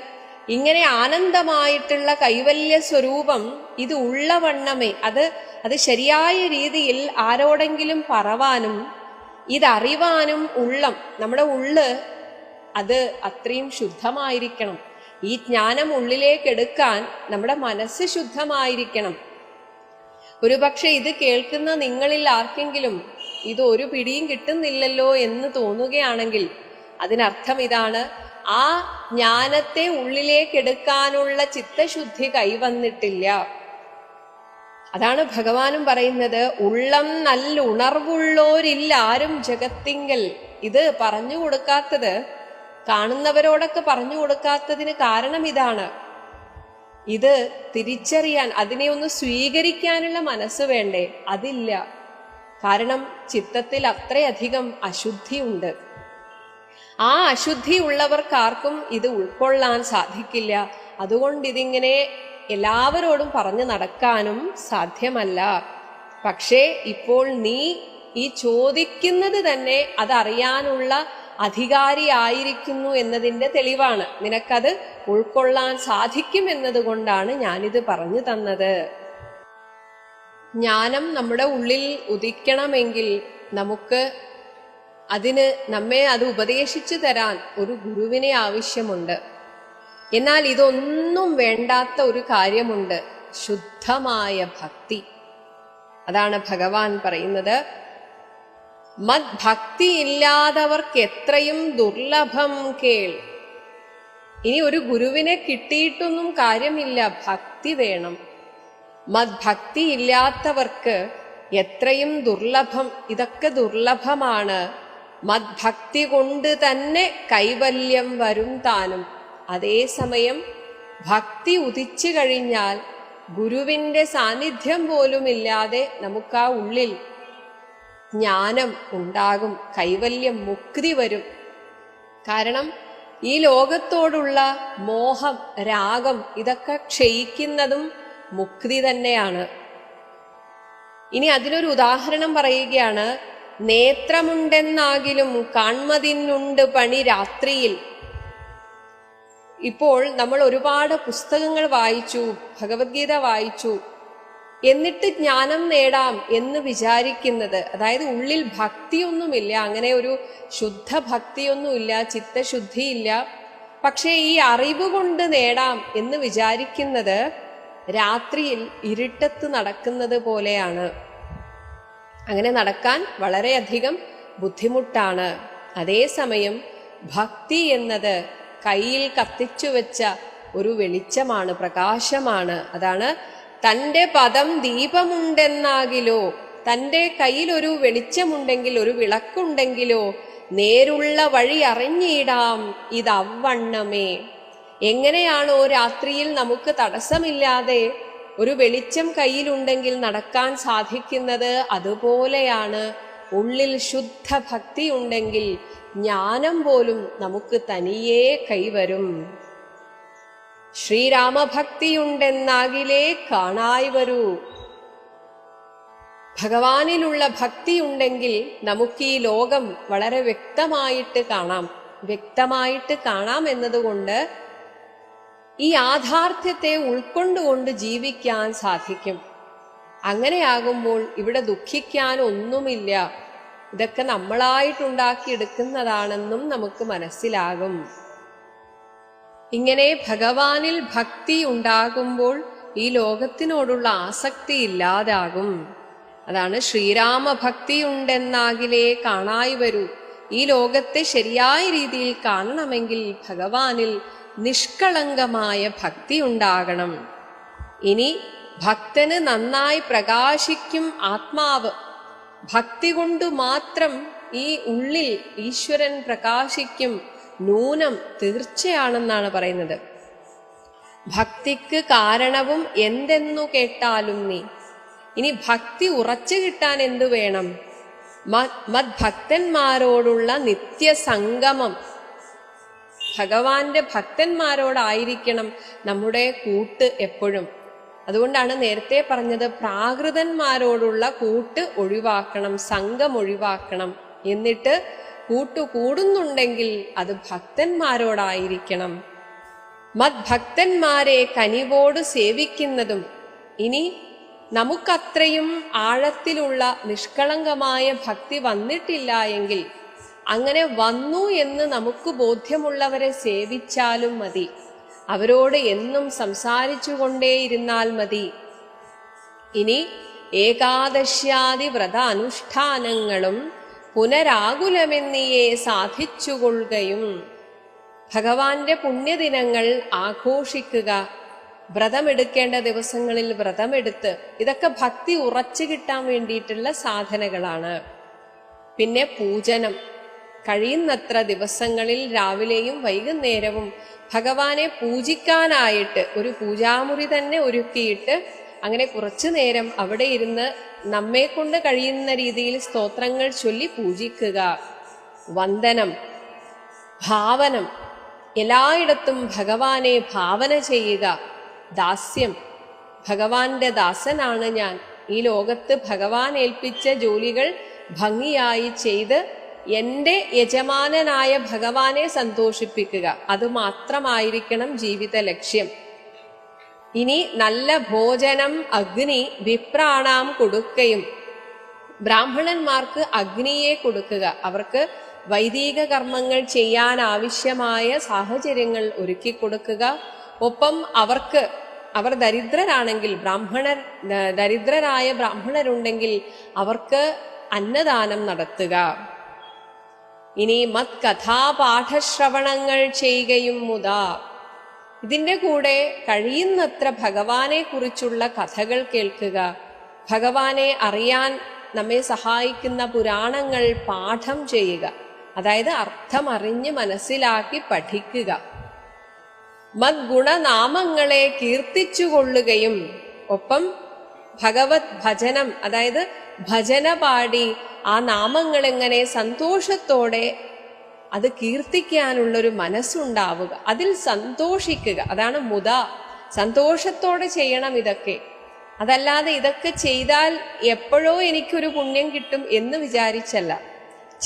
ഇങ്ങനെ ആനന്ദമായിട്ടുള്ള കൈവല്യ സ്വരൂപം ഇത് ഉള്ളവണ്ണമേ, അത് ശരിയായ രീതിയിൽ ആരോടെങ്കിലും പറവാനും ഇതറിവാനും നമ്മുടെ ഉള്ള് അത് അത്രയും ശുദ്ധമായിരിക്കണം. ഈ ജ്ഞാനം ഉള്ളിലേക്ക് എടുക്കാൻ നമ്മുടെ മനസ്സ് ശുദ്ധമായിരിക്കണം. ഒരുപക്ഷെ ഇത് കേൾക്കുന്ന നിങ്ങളിൽ ആർക്കെങ്കിലും ഇത് ഒരു പിടിയും കിട്ടുന്നില്ലല്ലോ എന്ന് തോന്നുകയാണെങ്കിൽ അതിനർത്ഥം ഇതാണ്: ആ ജ്ഞാനത്തെ ഉള്ളിലേക്ക് എടുക്കാനുള്ള ചിത്തശുദ്ധി കൈവന്നിട്ടില്ല. അതാണ് ഭഗവാനും പറയുന്നത്, ഉള്ളം നല്ല ഉണർവുള്ളോരില്ലാരും ജഗത്തിങ്കൽ. ഇത് പറഞ്ഞു കൊടുക്കാത്തത്, കാണുന്നവരോടൊക്കെ പറഞ്ഞു കൊടുക്കാത്തതിന് കാരണം ഇതാണ്. ഇത് തിരിച്ചറിയാൻ, അതിനെ ഒന്ന് സ്വീകരിക്കാനുള്ള മനസ്സ് വേണ്ടേ? അതില്ല. കാരണം ചിത്തത്തിൽ അത്രയധികം അശുദ്ധിയുണ്ട്. ആ അശുദ്ധി ഉള്ളവർക്കാർക്കും ഇത് ഉൾക്കൊള്ളാൻ സാധിക്കില്ല. അതുകൊണ്ട് ഇതിങ്ങനെ എല്ലാവരോടും പറഞ്ഞു നടക്കാനും സാധ്യമല്ല. പക്ഷേ ഇപ്പോൾ നീ ഈ ചോദിക്കുന്നത് തന്നെ അതറിയാനുള്ള അധികാരിയായിരിക്കുന്നു എന്നതിൻ്റെ തെളിവാണ്. നിനക്കത് ഉൾക്കൊള്ളാൻ സാധിക്കും എന്നതുകൊണ്ടാണ് ഞാനിത് പറഞ്ഞു തന്നത്. ജ്ഞാനം നമ്മുടെ ഉള്ളിൽ ഉദിക്കണമെങ്കിൽ നമ്മെ അത് ഉപദേശിച്ചു തരാൻ ഒരു ഗുരുവിനെ ആവശ്യമുണ്ട്. എന്നാൽ ഇതൊന്നും വേണ്ടാത്ത ഒരു കാര്യമുണ്ട്: ശുദ്ധമായ ഭക്തി. അതാണ് ഭഗവാൻ പറയുന്നത്, മദ്ഭക്തി ഇല്ലാത്തവർക്ക് എത്രയും ദുർലഭം കേൾ. ഇനി ഒരു ഗുരുവിനെ കിട്ടിയിട്ടൊന്നും കാര്യമില്ല, ഭക്തി വേണം. മദ്ഭക്തി ഇല്ലാത്തവർക്ക് എത്രയും ദുർലഭം, ഇതൊക്കെ ദുർലഭമാണ്. മദ്ഭക്തി കൊണ്ട് തന്നെ കൈവല്യം വരും താനും. അതേസമയം ഭക്തി ഉദിച്ചു കഴിഞ്ഞാൽ ഗുരുവിൻ്റെ സാന്നിധ്യം പോലുമില്ലാതെ നമുക്ക് ആ ഉള്ളിൽ ജ്ഞാനം ഉണ്ടാകും, കൈവല്യം, മുക്തി വരും. കാരണം ഈ ലോകത്തോടുള്ള മോഹം, രാഗം ഇതൊക്കെ ക്ഷയിക്കുന്നതും മുക്തി തന്നെയാണ്. ഇനി അതിനൊരു ഉദാഹരണം പറയുകയാണ്. നേത്രമുണ്ടെന്നാകിലും കാൺമതിനുണ്ട് പണി രാത്രിയിൽ. ഇപ്പോൾ നമ്മൾ ഒരുപാട് പുസ്തകങ്ങൾ വായിച്ചു, ഭഗവത്ഗീത വായിച്ചു, എന്നിട്ട് ജ്ഞാനം നേടാം എന്ന് വിചാരിക്കുന്നത്, അതായത് ഉള്ളിൽ ഭക്തിയൊന്നുമില്ല, അങ്ങനെ ഒരു ശുദ്ധ ഭക്തിയൊന്നുമില്ല, ചിത്തശുദ്ധിയില്ല. പക്ഷേ ഈ അറിവ് കൊണ്ട് നേടാം എന്ന് വിചാരിക്കുന്നത് രാത്രിയിൽ ഇരുട്ടത്ത് നടക്കുന്നത് പോലെയാണ്. അങ്ങനെ നടക്കാൻ വളരെയധികം ബുദ്ധിമുട്ടാണ്. അതേസമയം ഭക്തി എന്നത് കയ്യിൽ കത്തിച്ചു വെച്ച ഒരു വെളിച്ചമാണ്, പ്രകാശമാണ്. അതാണ് തൻ്റെ പദം ദീപമുണ്ടെന്നാകിലോ തൻ്റെ കയ്യിലൊരു വെളിച്ചമുണ്ടെങ്കിൽ, ഒരു വിളക്കുണ്ടെങ്കിലോ നേരുള്ള വഴി അറിഞ്ഞിടാം ഇതവണ്ണമേ. എങ്ങനെയാണോ രാത്രിയിൽ നമുക്ക് തടസ്സമില്ലാതെ ഒരു വെളിച്ചം കയ്യിലുണ്ടെങ്കിൽ നടക്കാൻ സാധിക്കുന്നത്, അതുപോലെയാണ് ഉള്ളിൽ ശുദ്ധ ഭക്തി ഉണ്ടെങ്കിൽ ജ്ഞാനം പോലും നമുക്ക് തനിയേ കൈവരും. ശ്രീരാമഭക്തിയുണ്ടെന്നാകിലേ കാണായി വരൂ. ഭഗവാനിലുള്ള ഭക്തിയുണ്ടെങ്കിൽ നമുക്ക് ഈ ലോകം വളരെ വ്യക്തമായിട്ട് കാണാം എന്നതുകൊണ്ട് ഈ യാഥാർത്ഥ്യത്തെ ഉൾക്കൊണ്ടുകൊണ്ട് ജീവിക്കാൻ സാധിക്കും. അങ്ങനെയാകുമ്പോൾ ഇവിടെ ദുഃഖിക്കാൻ ഒന്നുമില്ല, ഇതൊക്കെ നമ്മളായിട്ടുണ്ടാക്കിയെടുക്കുന്നതാണെന്നും നമുക്ക് മനസ്സിലാകും. ഇങ്ങനെ ഭഗവാനിൽ ഭക്തി ഉണ്ടാകുമ്പോൾ ഈ ലോകത്തിനോടുള്ള ആസക്തി ഇല്ലാതാകും. അതാണ് ശ്രീരാമഭക്തിയുണ്ടെന്നാകിലേ കാണായി വരൂ. ഈ ലോകത്തെ ശരിയായ രീതിയിൽ കാണണമെങ്കിൽ ഭഗവാനിൽ നിഷ്കളങ്കമായ ഭക്തി ഉണ്ടാകണം. ഇനി ഭക്തന് നന്നായി പ്രകാശിക്കും ആത്മാവ്. ഭക്തി കൊണ്ട് മാത്രം ഈ ഉള്ളിൽ ഈശ്വരൻ പ്രകാശിക്കും, നൂനം തീർച്ചയാണെന്നാണ് പറയുന്നത്. ഭക്തിക്ക് കാരണവും എന്തെന്നു കേട്ടാലും നീ. ഇനി ഭക്തി ഉറച്ചു കിട്ടാൻ എന്തു വേണം? മദ്ഭക്തന്മാരോടുള്ള നിത്യസംഗമം. ഭഗവാന്റെ ഭക്തന്മാരോടായിരിക്കണം നമ്മുടെ കൂട്ട് എപ്പോഴും. അതുകൊണ്ടാണ് നേരത്തെ പറഞ്ഞത് പ്രാകൃതന്മാരോടുള്ള കൂട്ട് ഒഴിവാക്കണം, സംഘം ഒഴിവാക്കണം. എന്നിട്ട് കൂടുന്നുണ്ടെങ്കിൽ അത് ഭക്തന്മാരോടായിരിക്കണം. മദ്ഭക്തന്മാരെ കനിവോട് സേവിക്കുന്നതും. ഇനി നമുക്കത്രയും ആഴത്തിലുള്ള നിഷ്കളങ്കമായ ഭക്തി വന്നിട്ടില്ല എങ്കിൽ, അങ്ങനെ വന്നു എന്ന് നമുക്ക് ബോധ്യമുള്ളവരെ സേവിച്ചാലും മതി. അവരോട് എന്നും സംസാരിച്ചു കൊണ്ടേയിരുന്നാൽ മതി. ഇനി ഏകാദശ്യാദി വ്രത അനുഷ്ഠാനങ്ങളും പുനരാകുലമെന്നിയെ സാധിച്ചുകൊള്ളുകയും, ഭഗവാന്റെ പുണ്യദിനങ്ങൾ ആഘോഷിക്കുക, വ്രതമെടുക്കേണ്ട ദിവസങ്ങളിൽ വ്രതമെടുത്ത്, ഇതൊക്കെ ഭക്തി ഉറച്ചു കിട്ടാൻ വേണ്ടിയിട്ടുള്ള സാധനകളാണ്. പിന്നെ പൂജനം, കഴിയുന്നത്ര ദിവസങ്ങളിൽ രാവിലെയും വൈകുന്നേരവും ഭഗവാനെ പൂജിക്കാനായിട്ട് ഒരു പൂജാമുറി തന്നെ ഒരുക്കിയിട്ട് അങ്ങനെ കുറച്ചു നേരം അവിടെ ഇരുന്ന് നമ്മെ കൊണ്ട് കഴിയുന്ന രീതിയിൽ സ്തോത്രങ്ങൾ ചൊല്ലി പൂജിക്കുക. വന്ദനം, ഭാവനം, എല്ലായിടത്തും ഭഗവാനെ ഭാവന ചെയ്യുക. ദാസ്യം, ഭഗവാന്റെ ദാസനാണ് ഞാൻ, ഈ ലോകത്ത് ഭഗവാൻ ഏൽപ്പിച്ച ജോലികൾ ഭംഗിയായി ചെയ്ത് എൻ്റെ യജമാനനായ ഭഗവാനെ സന്തോഷിപ്പിക്കുക. അതുമാത്രമായിരിക്കണം ജീവിത ലക്ഷ്യം. ഇനി നല്ല ഭോജനം അഗ്നി വിപ്രാണാം കൊടുക്കുകയും, ബ്രാഹ്മണന്മാർക്ക് അഗ്നിയെ കൊടുക്കുക. അവർക്ക് വൈദിക കർമ്മങ്ങൾ ചെയ്യാൻ ആവശ്യമായ സാഹചര്യങ്ങൾ ഒരുക്കി കൊടുക്കുക. ഒപ്പം അവർ ദരിദ്രരാണെങ്കിൽ, ദരിദ്രരായ ബ്രാഹ്മണരുണ്ടെങ്കിൽ അവർക്ക് അന്നദാനം നടത്തുക. ഇനി മത് കഥാപാഠശ്രവണങ്ങൾ ചെയ്യുകയും മുതാ. ഇതിൻ്റെ കൂടെ കഴിയുന്നത്ര ഭഗവാനെ കുറിച്ചുള്ള കഥകൾ കേൾക്കുക. ഭഗവാനെ അറിയാൻ നമ്മെ സഹായിക്കുന്ന പുരാണങ്ങൾ പാഠം ചെയ്യുക. അതായത് അർത്ഥം അറിഞ്ഞ് മനസ്സിലാക്കി പഠിക്കുക. മദ്ഗുണനാമങ്ങളെ കീർത്തിച്ചുകൊള്ളുകയും, ഒപ്പം ഭഗവത് ഭജനം, അതായത് ഭജന പാടി ആ നാമങ്ങൾ എങ്ങനെ സന്തോഷത്തോടെ അത് കീർത്തിക്കാനുള്ളൊരു മനസ്സുണ്ടാവുക, അതിൽ സന്തോഷിക്കുക. അതാണ് മുദ. സന്തോഷത്തോടെ ചെയ്യണം ഇതൊക്കെ. അതല്ലാതെ ഇതൊക്കെ ചെയ്താൽ എപ്പോഴോ എനിക്കൊരു പുണ്യം കിട്ടും എന്ന് വിചാരിച്ചല്ല.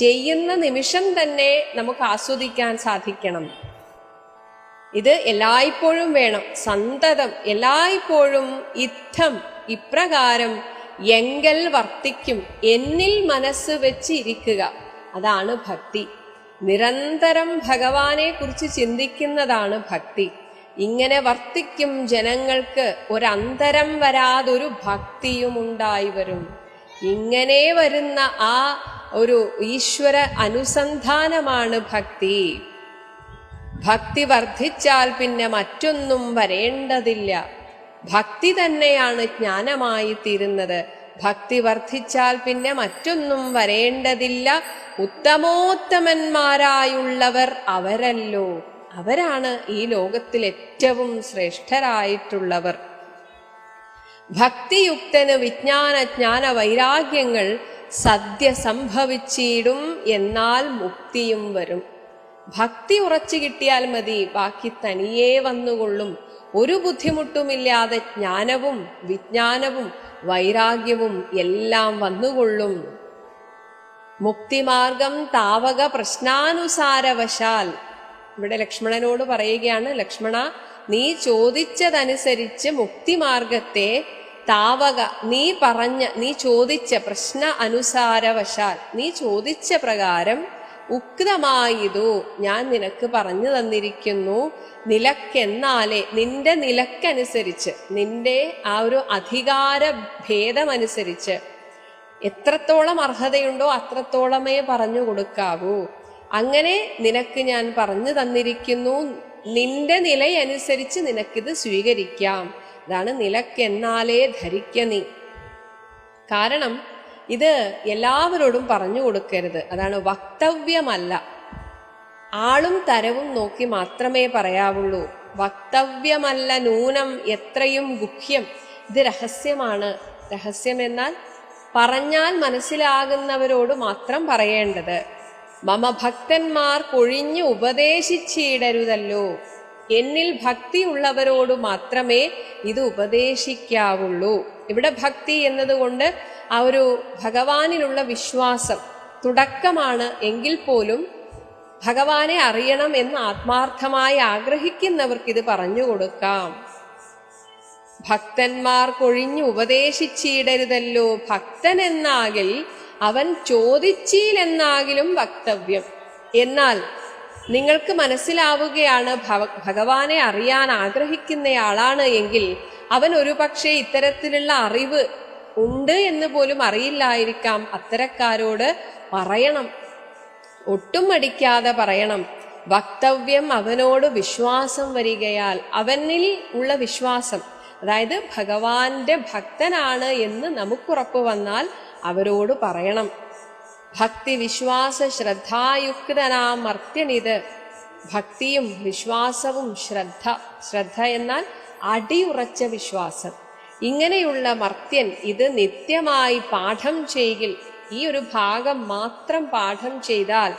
ചെയ്യുന്ന നിമിഷം തന്നെ നമുക്ക് ആസ്വദിക്കാൻ സാധിക്കണം. ഇത് എല്ലായ്പ്പോഴും വേണം, സന്തതം, എല്ലായ്പ്പോഴും ഇത്തം ഇപ്രകാരം എങ്കൽ വർത്തിക്കും, എന്നിൽ മനസ്സ് വെച്ച് ഇരിക്കുക. അതാണ് ഭക്തി. നിരന്തരം ഭഗവാനെ കുറിച്ച് ചിന്തിക്കുന്നതാണ് ഭക്തി. ഇങ്ങനെ വർത്തിക്കും ജനങ്ങൾക്ക് ഒരന്തരം വരാതൊരു ഭക്തിയും ഉണ്ടായി വരും. ഇങ്ങനെ വരുന്ന ആ ഒരു ഈശ്വര അനുസന്ധാനമാണ് ഭക്തി. ഭക്തി വർദ്ധിച്ചാൽ പിന്നെ മറ്റൊന്നും വരേണ്ടതില്ല. ഭക്തി തന്നെയാണ് ജ്ഞാനമായി തീരുന്നത്. ഭക്തി വർദ്ധിച്ചാൽ പിന്നെ മറ്റൊന്നും വരേണ്ടതില്ല. ഉത്തമോത്തമന്മാരായുള്ളവർ അവരല്ലോ, അവരാണ് ഈ ലോകത്തിൽ ഏറ്റവും ശ്രേഷ്ഠരായിട്ടുള്ളവർ. ഭക്തിയുക്തന് വിജ്ഞാന ജ്ഞാന വൈരാഗ്യങ്ങൾ സദ്യ സംഭവിച്ചിടും, എന്നാൽ മുക്തിയും വരും. ഭക്തി ഉറച്ചു കിട്ടിയാൽ മതി, ബാക്കി തനിയേ വന്നുകൊള്ളും. ഒരു ബുദ്ധിമുട്ടുമില്ലാതെ ജ്ഞാനവും വിജ്ഞാനവും വൈരാഗ്യവും എല്ലാം വന്നുകൊള്ളും. മുക്തിമാർഗം താവക പ്രശ്നാനുസാരവശാൽ. ഇവിടെ ലക്ഷ്മണനോട് പറയുകയാണ്, ലക്ഷ്മണ, നീ ചോദിച്ചതനുസരിച്ച് മുക്തിമാർഗത്തെ താവക നീ ചോദിച്ച പ്രശ്ന അനുസാരവശാൽ, നീ ചോദിച്ച പ്രകാരം ഉക്തമായതു ഞാൻ നിനക്ക് പറഞ്ഞു തന്നിരിക്കുന്നു. നിലക്കെന്നാലേ, നിന്റെ നിലക്കനുസരിച്ച്, നിന്റെ ആ ഒരു അധികാര ഭേദമനുസരിച്ച് എത്രത്തോളം അർഹതയുണ്ടോ അത്രത്തോളമേ പറഞ്ഞു കൊടുക്കാവൂ. അങ്ങനെ നിനക്ക് ഞാൻ പറഞ്ഞു തന്നിരിക്കുന്നു. നിന്റെ നിലയനുസരിച്ച് നിനക്കിത് സ്വീകരിക്കാം. അതാണ് നിലക്കെന്നാലേ ധരിക്ക നീ. കാരണം ഇത് എല്ലാവരോടും പറഞ്ഞു കൊടുക്കരുത്. അതാണ് വക്തവ്യമല്ല. ആളും തരവും നോക്കി മാത്രമേ പറയാവുള്ളൂ. വക്തവ്യമല്ല നൂനം എത്രയും ഗുഹ്യം. ഇത് രഹസ്യമാണ്. രഹസ്യം എന്നാൽ പറഞ്ഞാൽ മനസ്സിലാകുന്നവരോട് മാത്രം പറയേണ്ടത്. മമ ഭക്തന്മാർ കൊഴിഞ്ഞു ഉപദേശിച്ചിടരുതല്ലോ. എന്നിൽ ഭക്തിയുള്ളവരോട് മാത്രമേ ഇത് ഉപദേശിക്കാവുള്ളൂ. ഇവിടെ ഭക്തി എന്നതുകൊണ്ട് ആ ഒരു ഭഗവാനിലുള്ള വിശ്വാസം തുടക്കമാണ്. എങ്കിൽ പോലും ഭഗവാനെ അറിയണം എന്ന് ആത്മാർത്ഥമായി ആഗ്രഹിക്കുന്നവർക്ക് ഇത് പറഞ്ഞു കൊടുക്കാം. ഭക്തന്മാർ കൊഴിഞ്ഞു ഉപദേശിച്ചിടരുതല്ലോ. ഭക്തൻ എന്നാകിൽ അവൻ ചോദിച്ചില്ലെന്നാകിലും വക്തവ്യം. എന്നാൽ നിങ്ങൾക്ക് മനസ്സിലാവുകയാണ് ഭഗവാനെ അറിയാൻ ആഗ്രഹിക്കുന്നയാളാണ് എങ്കിൽ അവൻ ഒരുപക്ഷെ ഇത്തരത്തിലുള്ള അറിവ് ഉണ്ട് എന്ന് പോലും അറിയില്ലായിരിക്കാം. അത്തരക്കാരോട് പറയണം, ഒട്ടും മടിക്കാതെ പറയണം. വക്തവ്യം അവനോട് വിശ്വാസം വരികയാൽ, അവനിൽ ഉള്ള വിശ്വാസം, അതായത് ഭഗവാന്റെ ഭക്തനാണ് എന്ന് നമുക്കുറപ്പ് വന്നാൽ അവരോട് പറയണം. ഭക്തി വിശ്വാസ ശ്രദ്ധായുക്തനാം മർത്യനിത്. ഭക്തിയും വിശ്വാസവും ശ്രദ്ധ എന്നാൽ അടിയുറച്ച വിശ്വാസം. ഇങ്ങനെയുള്ള മർത്യൻ ഇത് നിത്യമായി പാഠം ചെയ്യിൽ, ഈ ഒരു ഭാഗം മാത്രം പാഠം ചെയ്താൽ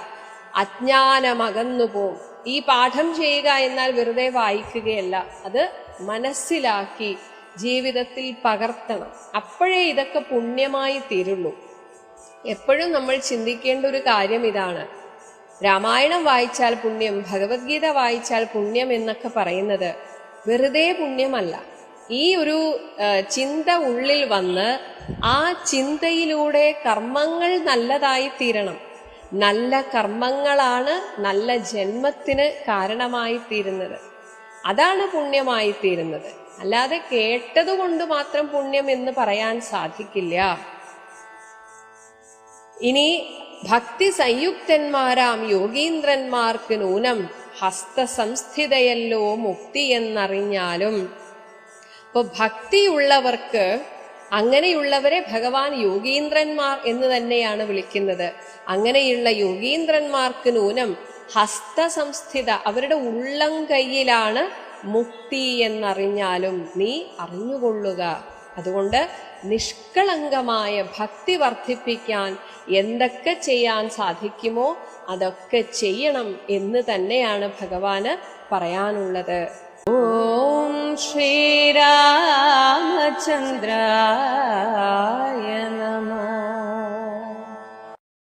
അജ്ഞാനമകന്നുപോകും. ഈ പാഠം ചെയ്യുക എന്നാൽ വെറുതെ വായിക്കുകയല്ല, അത് മനസ്സിലാക്കി ജീവിതത്തിൽ പകർത്തണം. അപ്പോഴേ ഇതൊക്കെ പുണ്യമായി തീരുള്ളൂ. എപ്പോഴും നമ്മൾ ചിന്തിക്കേണ്ട ഒരു കാര്യം ഇതാണ്. രാമായണം വായിച്ചാൽ പുണ്യം, ഭഗവത്ഗീത വായിച്ചാൽ പുണ്യം എന്നൊക്കെ പറയുന്നത് വെറുതെ പുണ്യമല്ല. ഈ ഒരു ചിന്ത ഉള്ളിൽ വന്ന് ആ ചിന്തയിലൂടെ കർമ്മങ്ങൾ നല്ലതായി തീരണം. നല്ല കർമ്മങ്ങളാണ് നല്ല ജന്മത്തിന് കാരണമായി തീരുന്നത്. അതാണ് പുണ്യമായി തീരുന്നത്. അല്ലാതെ കേട്ടതുകൊണ്ട് മാത്രം പുണ്യം എന്ന് പറയാൻ സാധിക്കില്ല. ഇനി ഭക്തി സംയുക്തന്മാരാം യോഗീന്ദ്രന്മാർക്ക് നൂനം ഹസ്തസംസ്ഥിതയല്ലോ മുക്തി എന്നറിഞ്ഞാലും. അപ്പൊ ഭക്തിയുള്ളവർക്ക്, അങ്ങനെയുള്ളവരെ ഭഗവാൻ യോഗീന്ദ്രന്മാർ എന്ന് തന്നെയാണ് വിളിക്കുന്നത്. അങ്ങനെയുള്ള യോഗീന്ദ്രന്മാർക്ക് നൂനം ഹസ്തസംസ്ഥിത, അവരുടെ ഉള്ളം കൈയിലാണ് മുക്തി എന്നറിഞ്ഞാലും നീ അറിഞ്ഞുകൊള്ളുക. അതുകൊണ്ട് നിഷ്കളങ്കമായ ഭക്തി വർദ്ധിപ്പിക്കാൻ എന്തൊക്കെ ചെയ്യാൻ സാധിക്കുമോ അതൊക്കെ ചെയ്യണം എന്ന് തന്നെയാണ് ഭഗവാന് പറയാനുള്ളത്. ഓം ശ്രീരാമചന്ദ്രായ